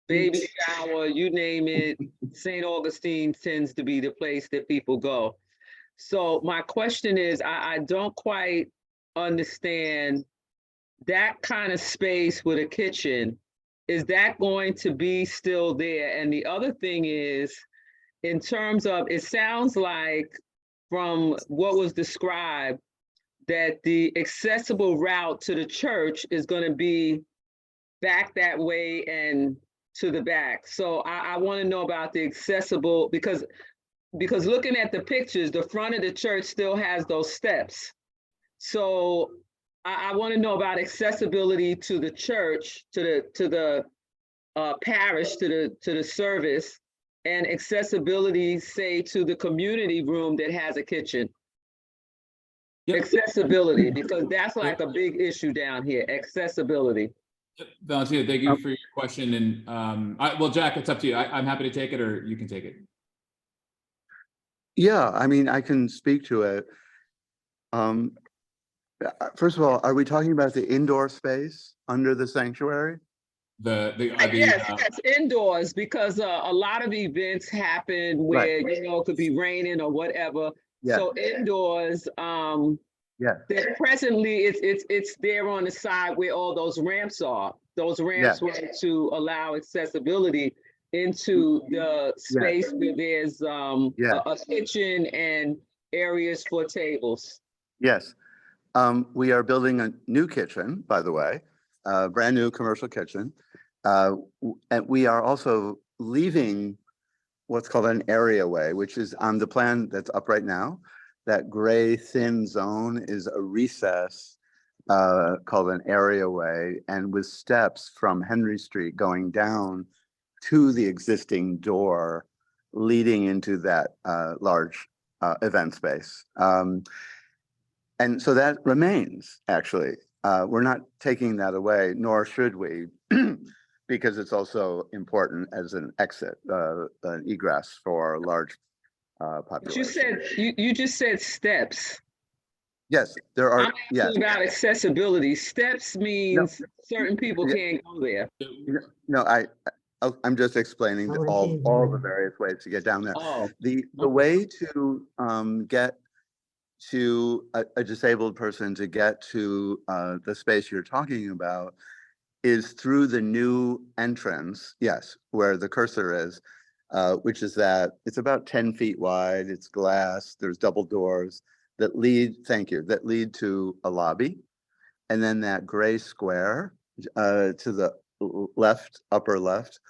baby shower, you name it. St. Augustine tends to be the place that people go. So my question is, I don't quite understand that kind of space with a kitchen. Is that going to be still there? And the other thing is, in terms of, it sounds like from what was described, that the accessible route to the church is going to be back that way and to the back. So I want to know about the accessible, because looking at the pictures, the front of the church still has those steps. So I want to know about accessibility to the church, to the parish, to the service, and accessibility, say, to the community room that has a kitchen. Yep. Accessibility, because that's like a big issue down here, accessibility. Yep. Valentina, thank you for your question. And well, Jack, it's up to you. I'm happy to take it, or you can take it. Yeah, I mean, I can speak to it. First of all, are we talking about the indoor space under the sanctuary? Yes, indoors, because a lot of events happen where, it could be raining or whatever. Yeah. So indoors, that presently it's there on the side where all those ramps are. Those ramps were to allow accessibility into the space where there's a kitchen and areas for tables. Yes. We are building a new kitchen, by the way, a brand new commercial kitchen. And we are also leaving what's called an areaway, which is on the plan that's up right now. That gray thin zone is a recess called an areaway, and with steps from Henry Street going down to the existing door leading into that large event space. And so that remains, actually. We're not taking that away, nor should we, because it's also important as an exit, an egress for a large But population. you said, you just said steps. Yes, there are, I'm yes. asking about accessibility. Steps means certain people Yeah. can't go there. No, I'm just explaining all the various ways to get down there. Oh, The way to get to a disabled person to get to the space you're talking about is through the new entrance, yes, where the cursor is, which is that it's about 10 feet wide, it's glass, there's double doors that lead, thank you, that lead to a lobby. And then that gray square to the left, upper left,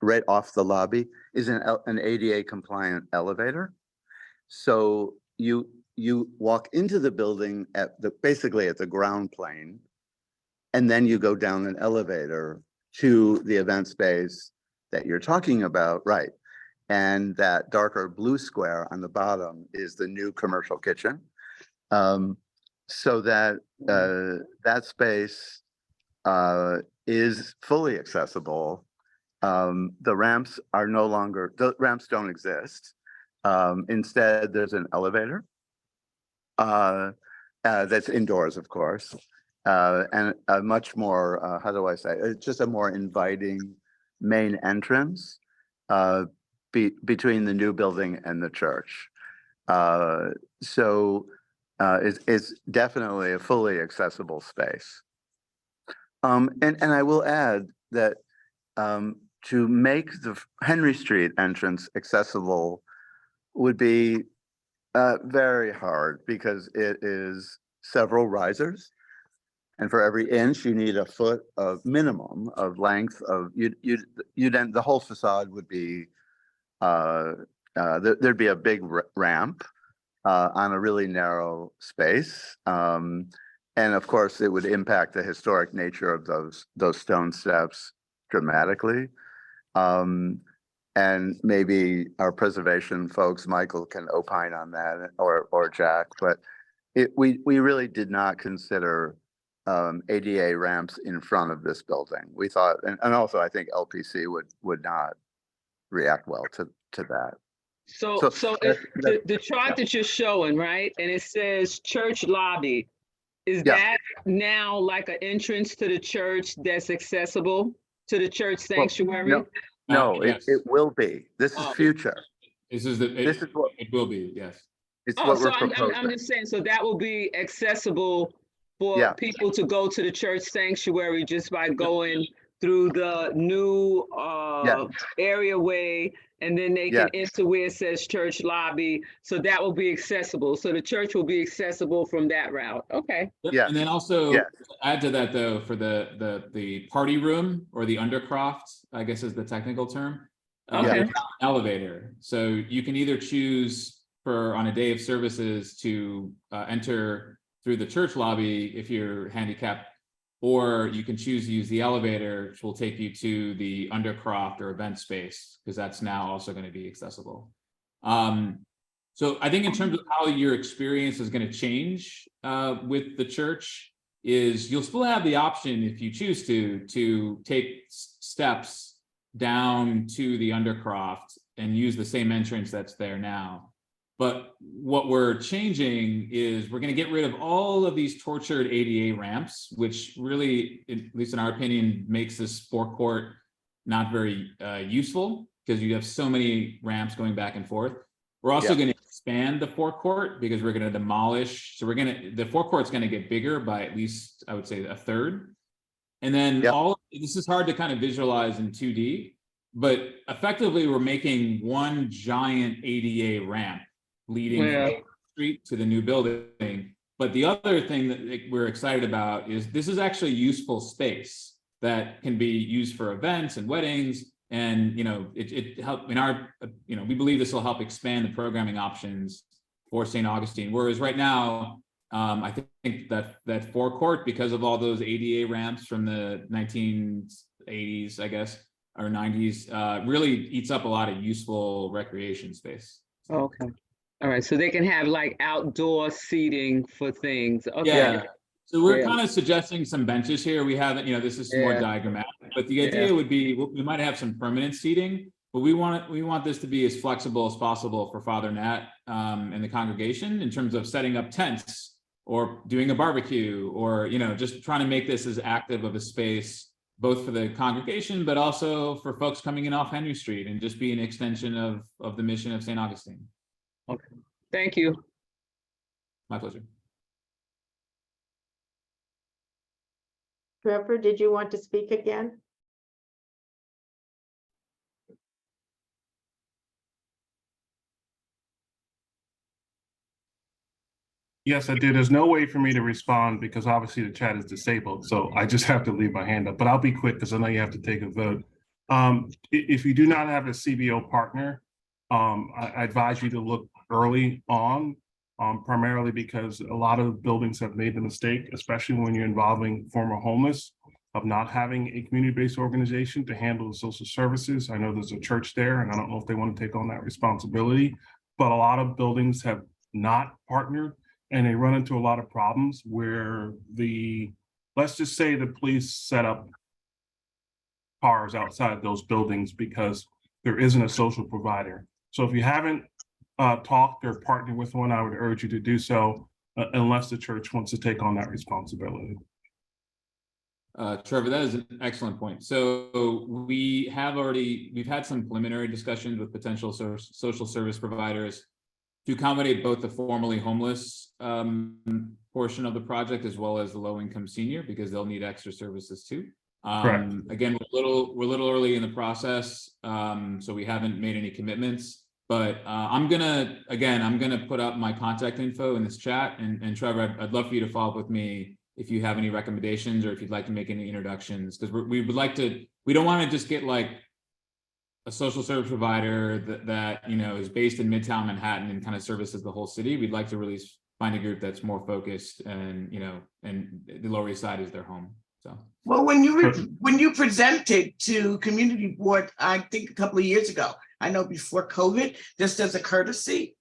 right off the lobby is an ADA compliant elevator. So you walk into the building at basically at the ground plane, and then you go down an elevator to the event space that you're talking about, right? And that darker blue square on the bottom is the new commercial kitchen. So that that space is fully accessible. The ramps are no longer, the ramps don't exist. Instead, there's an elevator that's indoors, of course, and a much more, how do I say, it's just a more inviting main entrance between the new building and the church. So it's definitely a fully accessible space. And I will add that to make the Henry Street entrance accessible would be very hard because it is several risers. And for every inch, you need a foot of minimum of length of, the whole facade would be, there'd be a big ramp on a really narrow space. And of course, it would impact the historic nature of those stone steps dramatically. And maybe our preservation folks, Michael, can opine on that, or Jack, but we really did not consider ADA ramps in front of this building. We thought, and also I think LPC would not react well to that. so the chart that you're showing, right? And it says church lobby. Is that now like an entrance to the church that's accessible to the church sanctuary? No, Yes. it will be. This is future. This is what it will be, yes. It's Oh, what so we're I'm proposing. just saying, so that will be accessible for people to go to the church sanctuary just by going through the new areaway, and then they can enter where it says church lobby. So that will be accessible. So the church will be accessible from that route. Okay. Yeah. And then also add to that though, for the party room or the undercroft, I guess is the technical term. Okay. Elevator. So you can either choose on a day of services to enter through the church lobby if you're handicapped, or you can choose to use the elevator, which will take you to the undercroft or event space, because that's now also going to be accessible. So I think in terms of how your experience is going to change with the church is you'll still have the option, if you choose to take steps down to the undercroft and use the same entrance that's there now. But what we're changing is we're going to get rid of all of these tortured ADA ramps, which really, at least in our opinion, makes this forecourt not very useful because you have so many ramps going back and forth. We're also going to expand the forecourt because we're going to demolish. So the forecourt's going to get bigger by at least, I would say, a third. And then this is hard to kind of visualize in 2D, but effectively we're making one giant ADA ramp leading from the street to the new building. But the other thing that we're excited about is this is actually useful space that can be used for events and weddings. And, it helped in our, we believe this will help expand the programming options for St. Augustine. Whereas right now, I think that forecourt, because of all those ADA ramps from the 1980s, I guess, or 90s, really eats up a lot of useful recreation space. Okay. All right, so they can have like outdoor seating for things. Okay. Yeah. So we're Yeah. kind of suggesting some benches here. We haven't, this is more Yeah. diagrammatic, but the idea Yeah. would be, we might have some permanent seating, but we want this to be as flexible as possible for Father Nat and the congregation in terms of setting up tents or doing a barbecue, or, just trying to make this as active of a space, both for the congregation, but also for folks coming in off Henry Street, and just be an extension of the mission of St. Augustine. Okay. Thank you. My pleasure. Trevor, did you want to speak again? Yes, I did. There's no way for me to respond because obviously the chat is disabled. So I just have to leave my hand up, but I'll be quick because I know you have to take a vote. If you do not have a CBO partner, I advise you to look early on, primarily because a lot of buildings have made the mistake, especially when you're involving former homeless, of not having a community-based organization to handle the social services. I know there's a church there, and I don't know if they want to take on that responsibility, but a lot of buildings have not partnered, and they run into a lot of problems where let's just say the police set up cars outside those buildings because there isn't a social provider. So if you haven't talked or partnered with one, I would urge you to do so unless the church wants to take on that responsibility. Trevor, that is an excellent point. So we've had some preliminary discussions with potential social service providers to accommodate both the formerly homeless portion of the project as well as the low-income senior, because they'll need extra services too. Correct. Again, we're a little early in the process, so we haven't made any commitments. But I'm gonna put up my contact info in this chat, and Trevor, I'd love for you to follow up with me if you have any recommendations or if you'd like to make any introductions, because we don't want to just get like a social service provider that is based in Midtown Manhattan and kind of services the whole city. We'd like to really find a group that's more focused, and and the Lower East Side is their home. So, well, when you presented to community board, I think a couple of years ago, I know before COVID, just as a courtesy,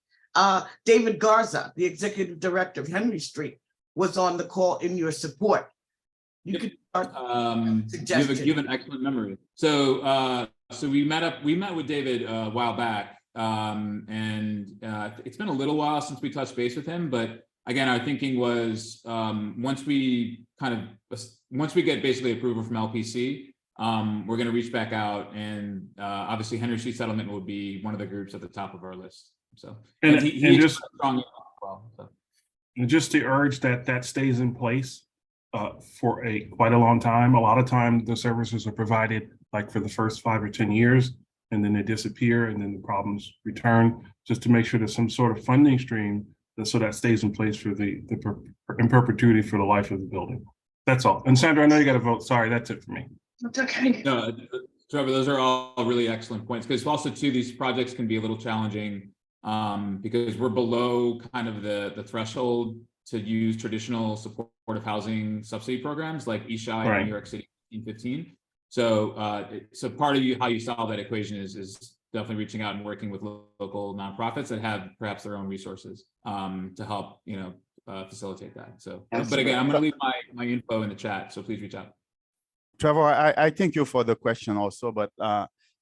David Garza, the executive director of Henry Street, was on the call in your support. You could start you have an excellent memory. So we met with David a while back, and it's been a little while since we touched base with him. But again, our thinking was once we get basically approval from LPC, we're going to reach back out, and obviously Henry Street Settlement would be one of the groups at the top of our list. So and just strong as well. So. And just to urge that stays in place for quite a long time. A lot of time the services are provided like for the first 5 or 10 years, and then they disappear, and then the problems return, just to make sure there's some sort of funding stream so that stays in place for in perpetuity for the life of the building. That's all. And Sandra, I know you got to vote. Sorry, that's it for me. That's okay. No, Trevor, those are all really excellent points, because also too, these projects can be a little challenging because we're below kind of the threshold to use traditional supportive housing subsidy programs like ESHI in New York City 1515. So part of how you solve that equation is definitely reaching out and working with local nonprofits that have perhaps their own resources to help facilitate that. So, but again, I'm going to leave my info in the chat, so please reach out. Trevor, I thank you for the question also, but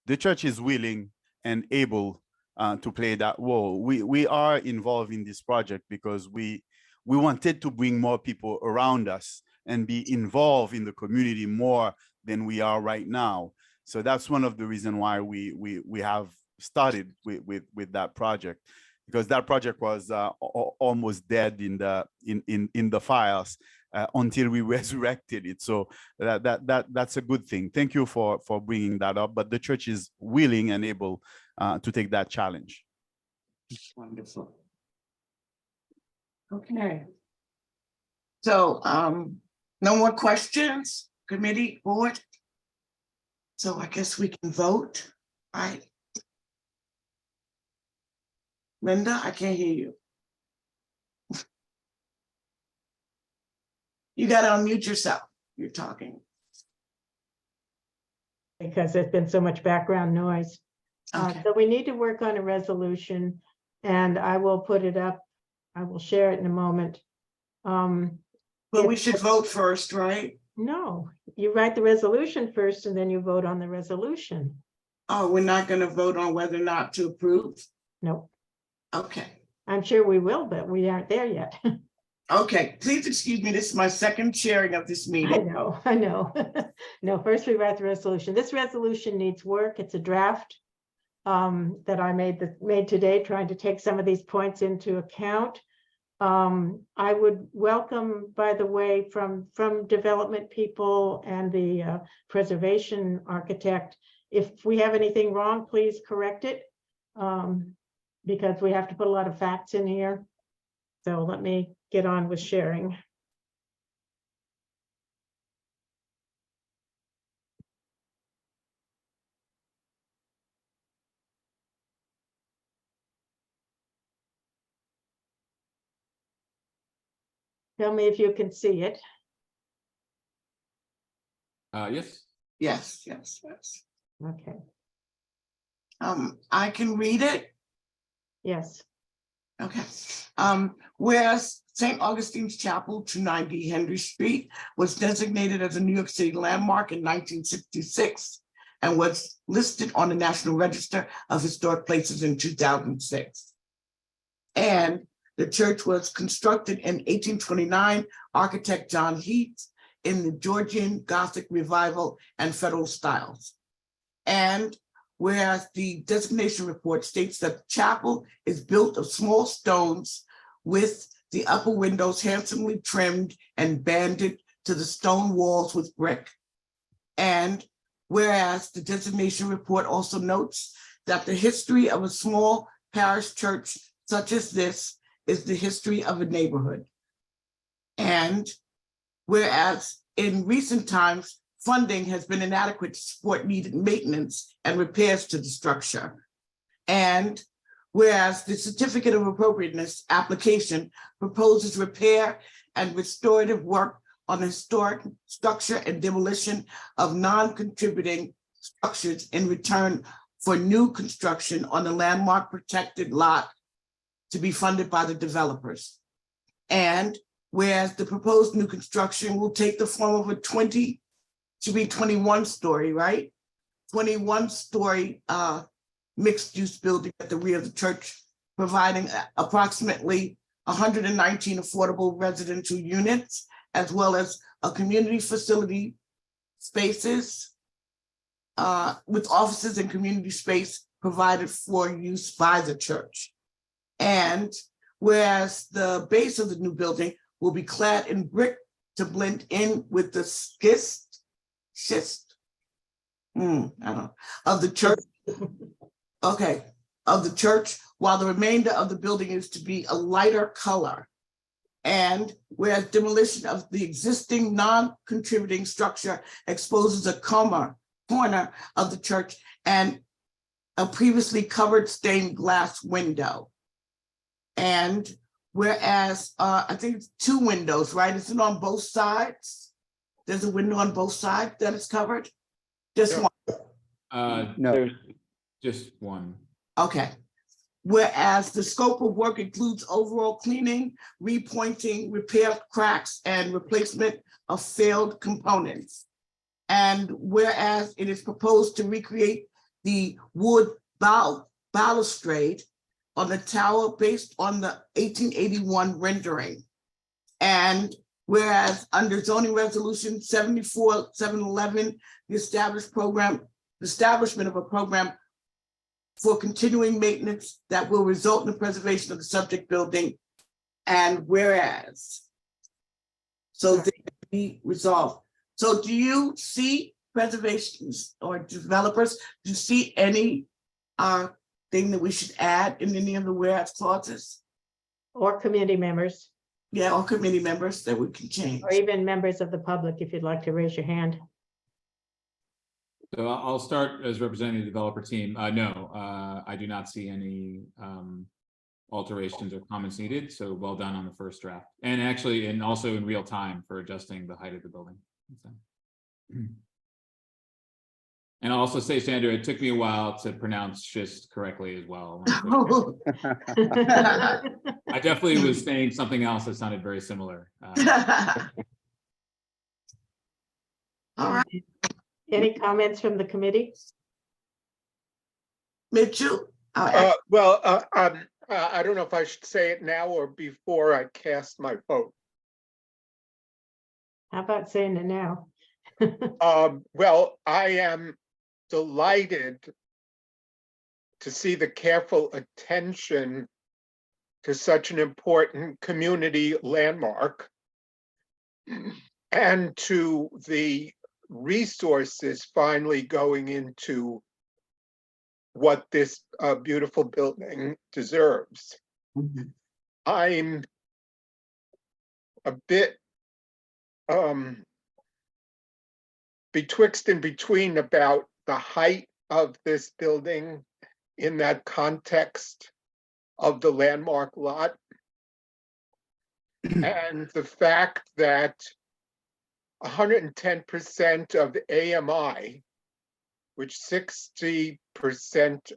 the church is willing and able to play that role. We are involved in this project because we wanted to bring more people around us and be involved in the community more than we are right now. So that's one of the reasons why we have started with that project, because that project was almost dead in the files until we resurrected it. So that's a good thing. Thank you for bringing that up. But the church is willing and able to take that challenge. Wonderful. Okay. So no more questions, committee, board? So I guess we can vote, right? Linda, I can't hear you. You gotta unmute yourself. You're talking. Because there's been so much background noise. Okay. So we need to work on a resolution, and I will put it up. I will share it in a moment. But we should vote first, right? No, you write the resolution first and then you vote on the resolution. Oh, we're not gonna vote on whether or not to approve? No, Okay. I'm sure we will, but we aren't there yet. Okay, please excuse me. This is my second sharing of this I meeting. know, I know. No, first we write the resolution. This resolution needs work. It's a draft that I made today, trying to take some of these points into account. I would welcome, by the way, from development people and the preservation architect, if we have anything wrong, please correct it. Because we have to put a lot of facts in here. So let me get on with sharing. Tell me if you can see it. Yes. Yes, yes, yes. Okay, I can read it. yes. Okay. Whereas St. Augustine's Chapel, 290 Henry Street, was designated as a New York City landmark in 1966 and was listed on the National Register of Historic Places in 2006. And the church was constructed in 1829, architect John Heath, in the Georgian Gothic Revival and Federal styles. And whereas the designation report states that the chapel is built of small stones with the upper windows handsomely trimmed and banded to the stone walls with brick. And whereas the designation report also notes that the history of a small parish church such as this is the history of a neighborhood. And whereas in recent times, funding has been inadequate to support needed maintenance and repairs to the structure. And whereas the certificate of appropriateness application proposes repair and restorative work on the historic structure and demolition of non-contributing structures in return for new construction on the landmark protected lot to be funded by the developers. And whereas the proposed new construction will take the form of a 21 story, right? 21 story mixed use building at the rear of the church, providing approximately 119 affordable residential units, as well as a community facility spaces with offices and community space provided for use by the church. And whereas the base of the new building will be clad in brick to blend in with the schist of the church. Okay, of the church, while the remainder of the building is to be a lighter color. And whereas demolition of the existing non-contributing structure exposes a corner of the church and a previously covered stained glass window. And whereas I think it's 2 windows, right? Is it on both sides? There's a window on both sides that is covered? Just No. one? No. There's just one. Okay. Whereas the scope of work includes overall cleaning, repointing, repair cracks, and replacement of failed components. And whereas it is proposed to recreate the wood balustrade on the tower based on the 1881 rendering. And whereas under zoning resolution 74-711, the establishment of a program for continuing maintenance that will result in the preservation of the subject building. And whereas, so they be resolved. So do you see preservations or developers, do you see any thing that we should add in any of the whereas clauses? Or community members, Yeah, or committee members that we can change. or even members of the public, if you'd like to raise your hand. So I'll start as representing the developer team. No, I do not see any alterations or comments needed. So well done on the first draft. And actually, and also in real time for adjusting the height of the building. So. And I'll also say, Sandra, it took me a while to pronounce schist correctly as well. I definitely was saying something else that sounded very similar. All right, Any comments from the committee? Mitchell? I don't know if I should say it now or before I cast my vote. How about saying it now? Well, I am delighted to see the careful attention to such an important community landmark and to the resources finally going into what this beautiful building deserves. I'm a bit betwixt and between about the height of this building in that context of the landmark lot and the fact that 110% of AMI, which 60%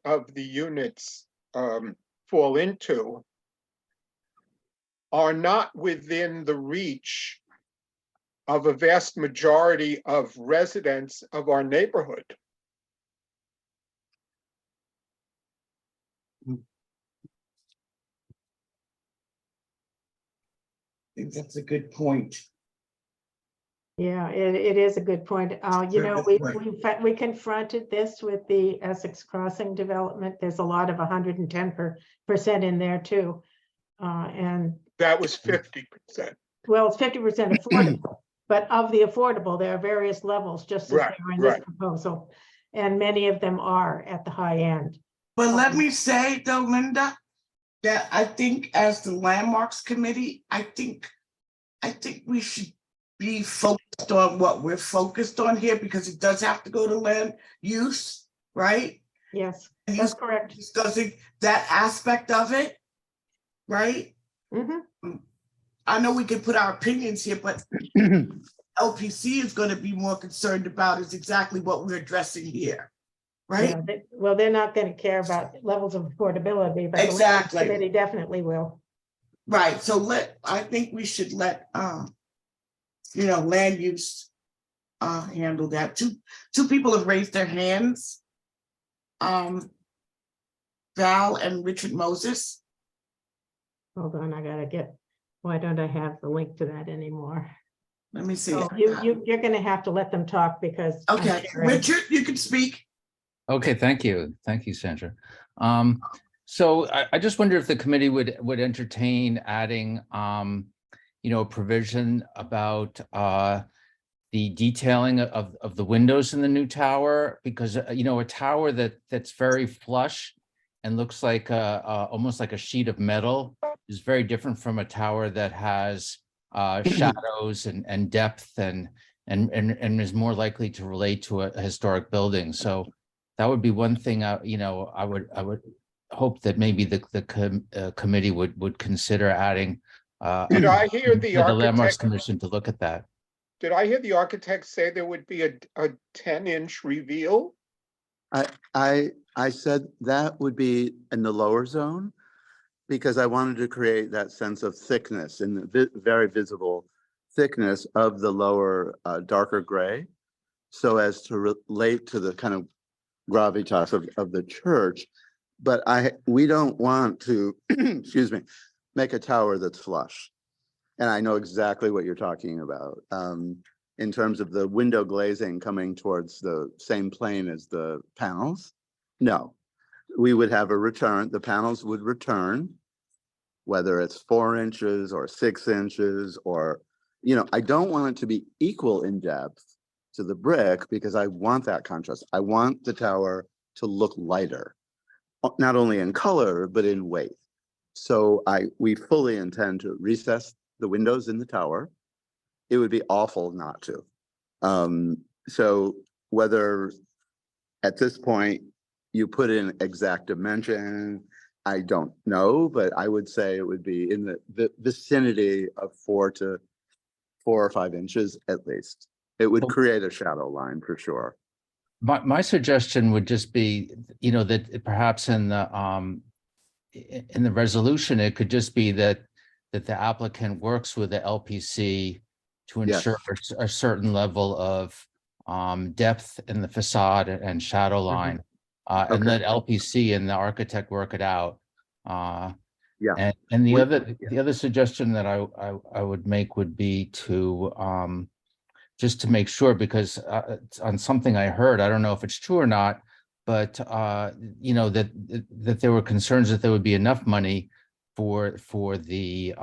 of the units fall into, are not within the reach of a vast majority of residents of our neighborhood. I think that's a good point. Yeah, it is a good point. You know, Very good point. we confronted this with the Essex Crossing development. There's a lot of 110% in there too. And that was 50%. Well, it's 50% affordable, but of the affordable, there are various levels, just as there are in this proposal. And many of them are at the high end. But let me say though, Linda, that I think as the landmarks committee, I think we should be focused on what we're focused on here, because it does have to go to land use, right? Yes, that's correct. Discussing that aspect of it, right? I know we can put our opinions here, but LPC is going to be more concerned about is exactly what we're addressing here, right? Yeah, well, they're not going to care about levels of affordability, but Exactly. the committee definitely will. Right, so I think we should let land use handle that. Two people have raised their hands. Val and Richard Moses. Hold on, I gotta why don't I have the link to that anymore? Let me see. So you're gonna have to let them talk because. Okay, Richard, you can speak. Okay, thank you. Thank you, Sandra. So I just wonder if the committee would entertain adding, a provision about the detailing of the windows in the new tower, because, a tower that's very flush and looks like almost like a sheet of metal is very different from a tower that has shadows and depth and is more likely to relate to a historic building. So that would be one thing I would hope that maybe the committee would consider adding. Did I hear the Landmarks architect? Commission to look at that? Did I hear the architect say there would be a 10-inch reveal? I said that would be in the lower zone because I wanted to create that sense of thickness and the very visible thickness of the lower darker gray, so as to relate to the kind of gravitas of the church. But we don't want to, excuse me, make a tower that's flush. And I know exactly what you're talking about. In terms of the window glazing coming towards the same plane as the panels. No, we would have a return, the panels would return, whether it's 4 inches or 6 inches or, I don't want it to be equal in depth to the brick because I want that contrast. I want the tower to look lighter, not only in color, but in weight. So we fully intend to recess the windows in the tower. It would be awful not to. So whether at this point you put in exact dimension, I don't know, but I would say it would be in the vicinity of 4 or 5 inches at least. It would Well- create a shadow line for sure. My suggestion would just be, that perhaps in the resolution, it could just be that the applicant works with the LPC to Yes. ensure a certain level of depth in the facade and shadow line. And Okay. let LPC and the architect work it out. Yeah. And the We- other suggestion that I would make would be to just to make sure, because it's on something I heard, I don't know if it's true or not, but that there were concerns that there would be enough money for the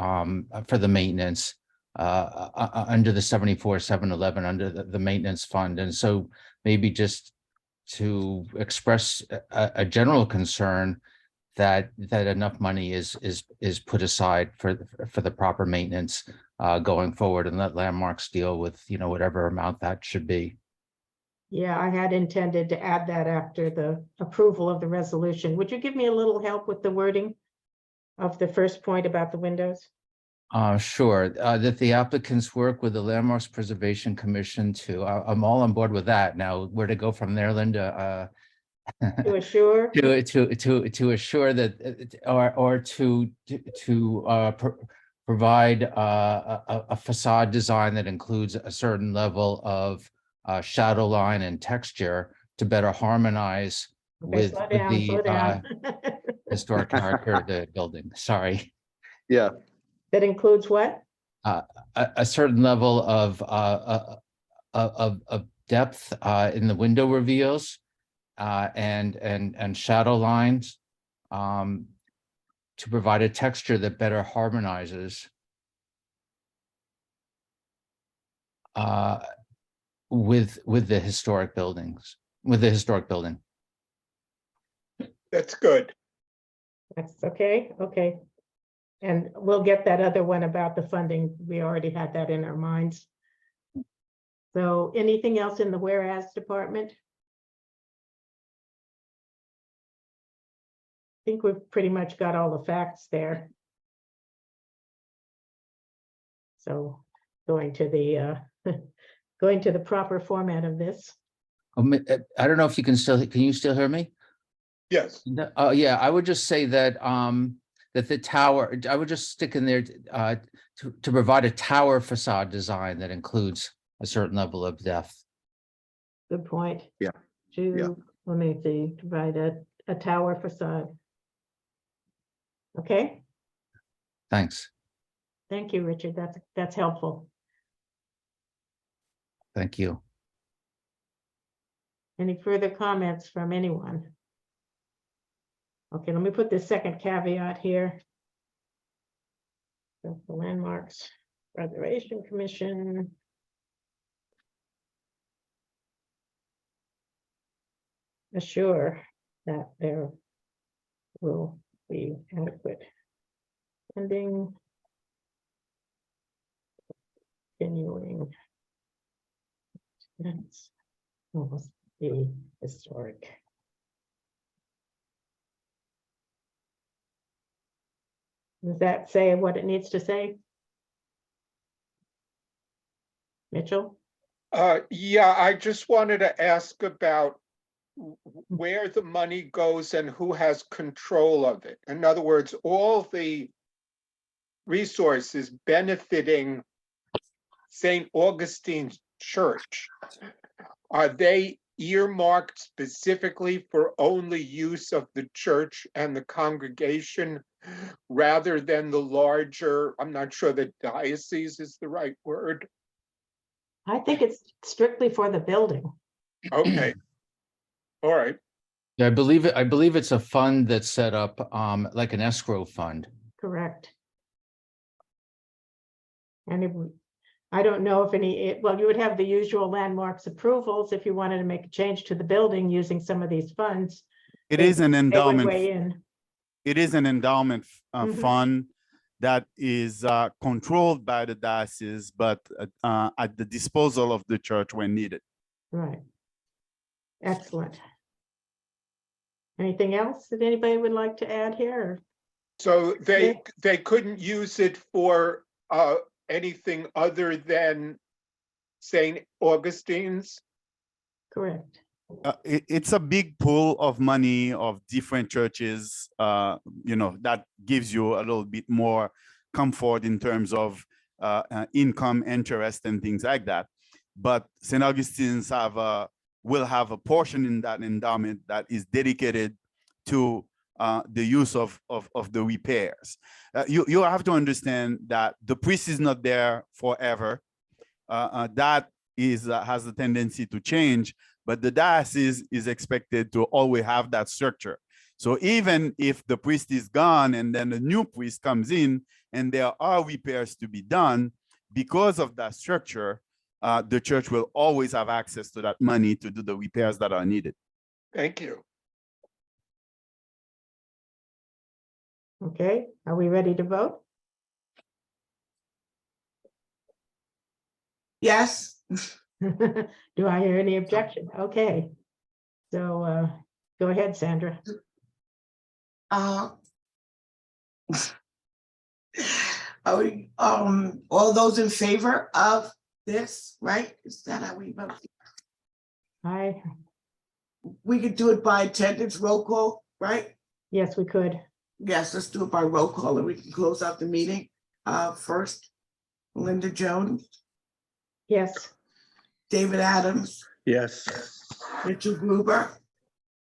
maintenance under the 74,711 under the maintenance fund. And so maybe just to express a general concern that enough money is put aside for the proper maintenance going forward, and let Landmarks deal with, whatever amount that should be. Yeah, I had intended to add that after the approval of the resolution. Would you give me a little help with the wording of the first point about the windows? Sure, that the applicants work with the Landmarks Preservation Commission I'm all on board with that. Now, where to go from there, Linda? To assure, To assure that, or to provide a facade design that includes a certain level of shadow line and texture to better harmonize okay, with slow down, slow the down. historic character of the building. Sorry. Yeah. That includes what? A certain level of depth in the window reveals and shadow lines to provide a texture that better harmonizes with the historic buildings, with the historic building. That's good. That's okay, okay. And we'll get that other one about the funding. We already had that in our minds. So anything else in the whereas department? I think we've pretty much got all the facts there. So going to the going to the proper format of this. I don't know if you can you still hear me? Yes. Oh, yeah, I would just say that that the tower, I would just stick in there to provide a tower facade design that includes a certain level of depth. Good point. Yeah. Let me see, provide a tower facade. Okay, Thanks. thank you, Richard. That's helpful. Thank you. Any further comments from anyone? Okay, let me put this second caveat here. The Landmarks Preservation Commission. Assure that there will be adequate funding. Continuing. That's almost the historic. Does that say what it needs to say? Mitchell? Yeah, I just wanted to ask about where the money goes and who has control of it. In other words, all the resources benefiting St. Augustine's Church, are they earmarked specifically for only use of the church and the congregation rather than the larger, I'm not sure that diocese is the right word? I think it's strictly for the building. Okay. All right. Yeah, I believe it's a fund that's set up like an escrow fund. Correct. And I don't know if well, you would have the usual Landmarks approvals if you wanted to make a change to the building using some of these funds. It is an They would endowment. weigh in. It is an endowment Mhm. fund that is controlled by the diocese, but at the disposal of the church when needed. Right. Excellent. Anything else that anybody would like to add here? So Yeah. they couldn't use it for anything other than St. Augustine's? Correct. It's a big pool of money of different churches, that gives you a little bit more comfort in terms of income, interest, and things like that. But St. Augustine's will have a portion in that endowment that is dedicated to the use of the repairs. You have to understand that the priest is not there forever. That has a tendency to change, but the diocese is expected to always have that structure. So even if the priest is gone and then a new priest comes in and there are repairs to be done, because of that structure, the church will always have access to that money to do the repairs that are needed. Thank you. Okay, are we ready to vote? Yes, Do I hear any objection? Okay. So go ahead, Sandra. All those in favor of this, right? Is that how we vote? We could do it by attendance roll call, right? Yes, we could. Yes, let's do it by roll call and we can close out the meeting. First, Linda Jones, Yes. David Adams, Yes. Richard Gruber,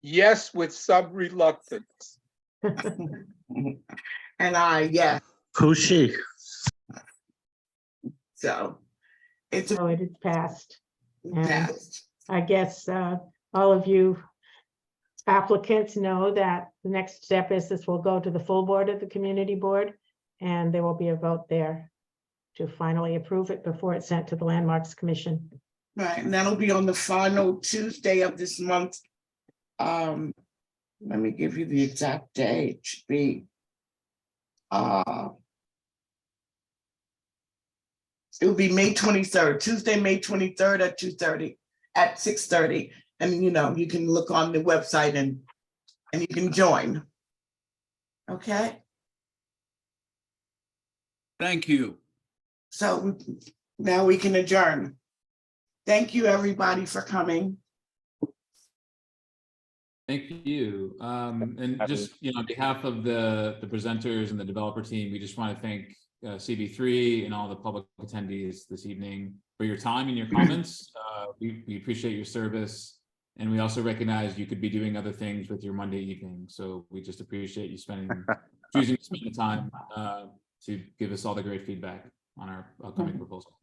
Yes, with some reluctance. and I, yes. Who's she? So it's So it is passed. And passed. I guess all of you applicants know that the next step is this will go to the full board of the community board, and there will be a vote there to finally approve it before it's sent to the Landmarks Commission. Right, and that'll be on the final Tuesday of this month. Let me give you the exact day. It should be it will be May 23rd, Tuesday, May 23rd at 2:30, at 6:30. And you can look on the website and you can join. Okay, Thank you. so now we can adjourn. Thank you, everybody, for coming. Thank you. And just, on behalf of the presenters and the developer team, we just want to thank CB3 and all the public attendees this evening for your time and your comments. We appreciate your service. And we also recognize you could be doing other things with your Monday evening. So we just appreciate you choosing to spend the time to give us all the great feedback on our upcoming proposal.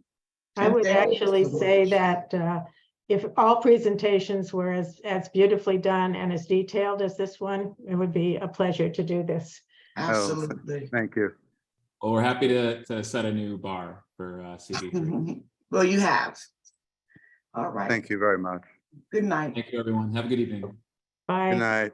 I would actually say that if all presentations were as beautifully done and as detailed as this one, it would be a pleasure to do this. Absolutely. Thank you. Well, we're happy to set a new bar for CB3. Well, you have. All right. Thank you very much. Good night. Thank you, everyone. Have a good evening. Bye. Good night.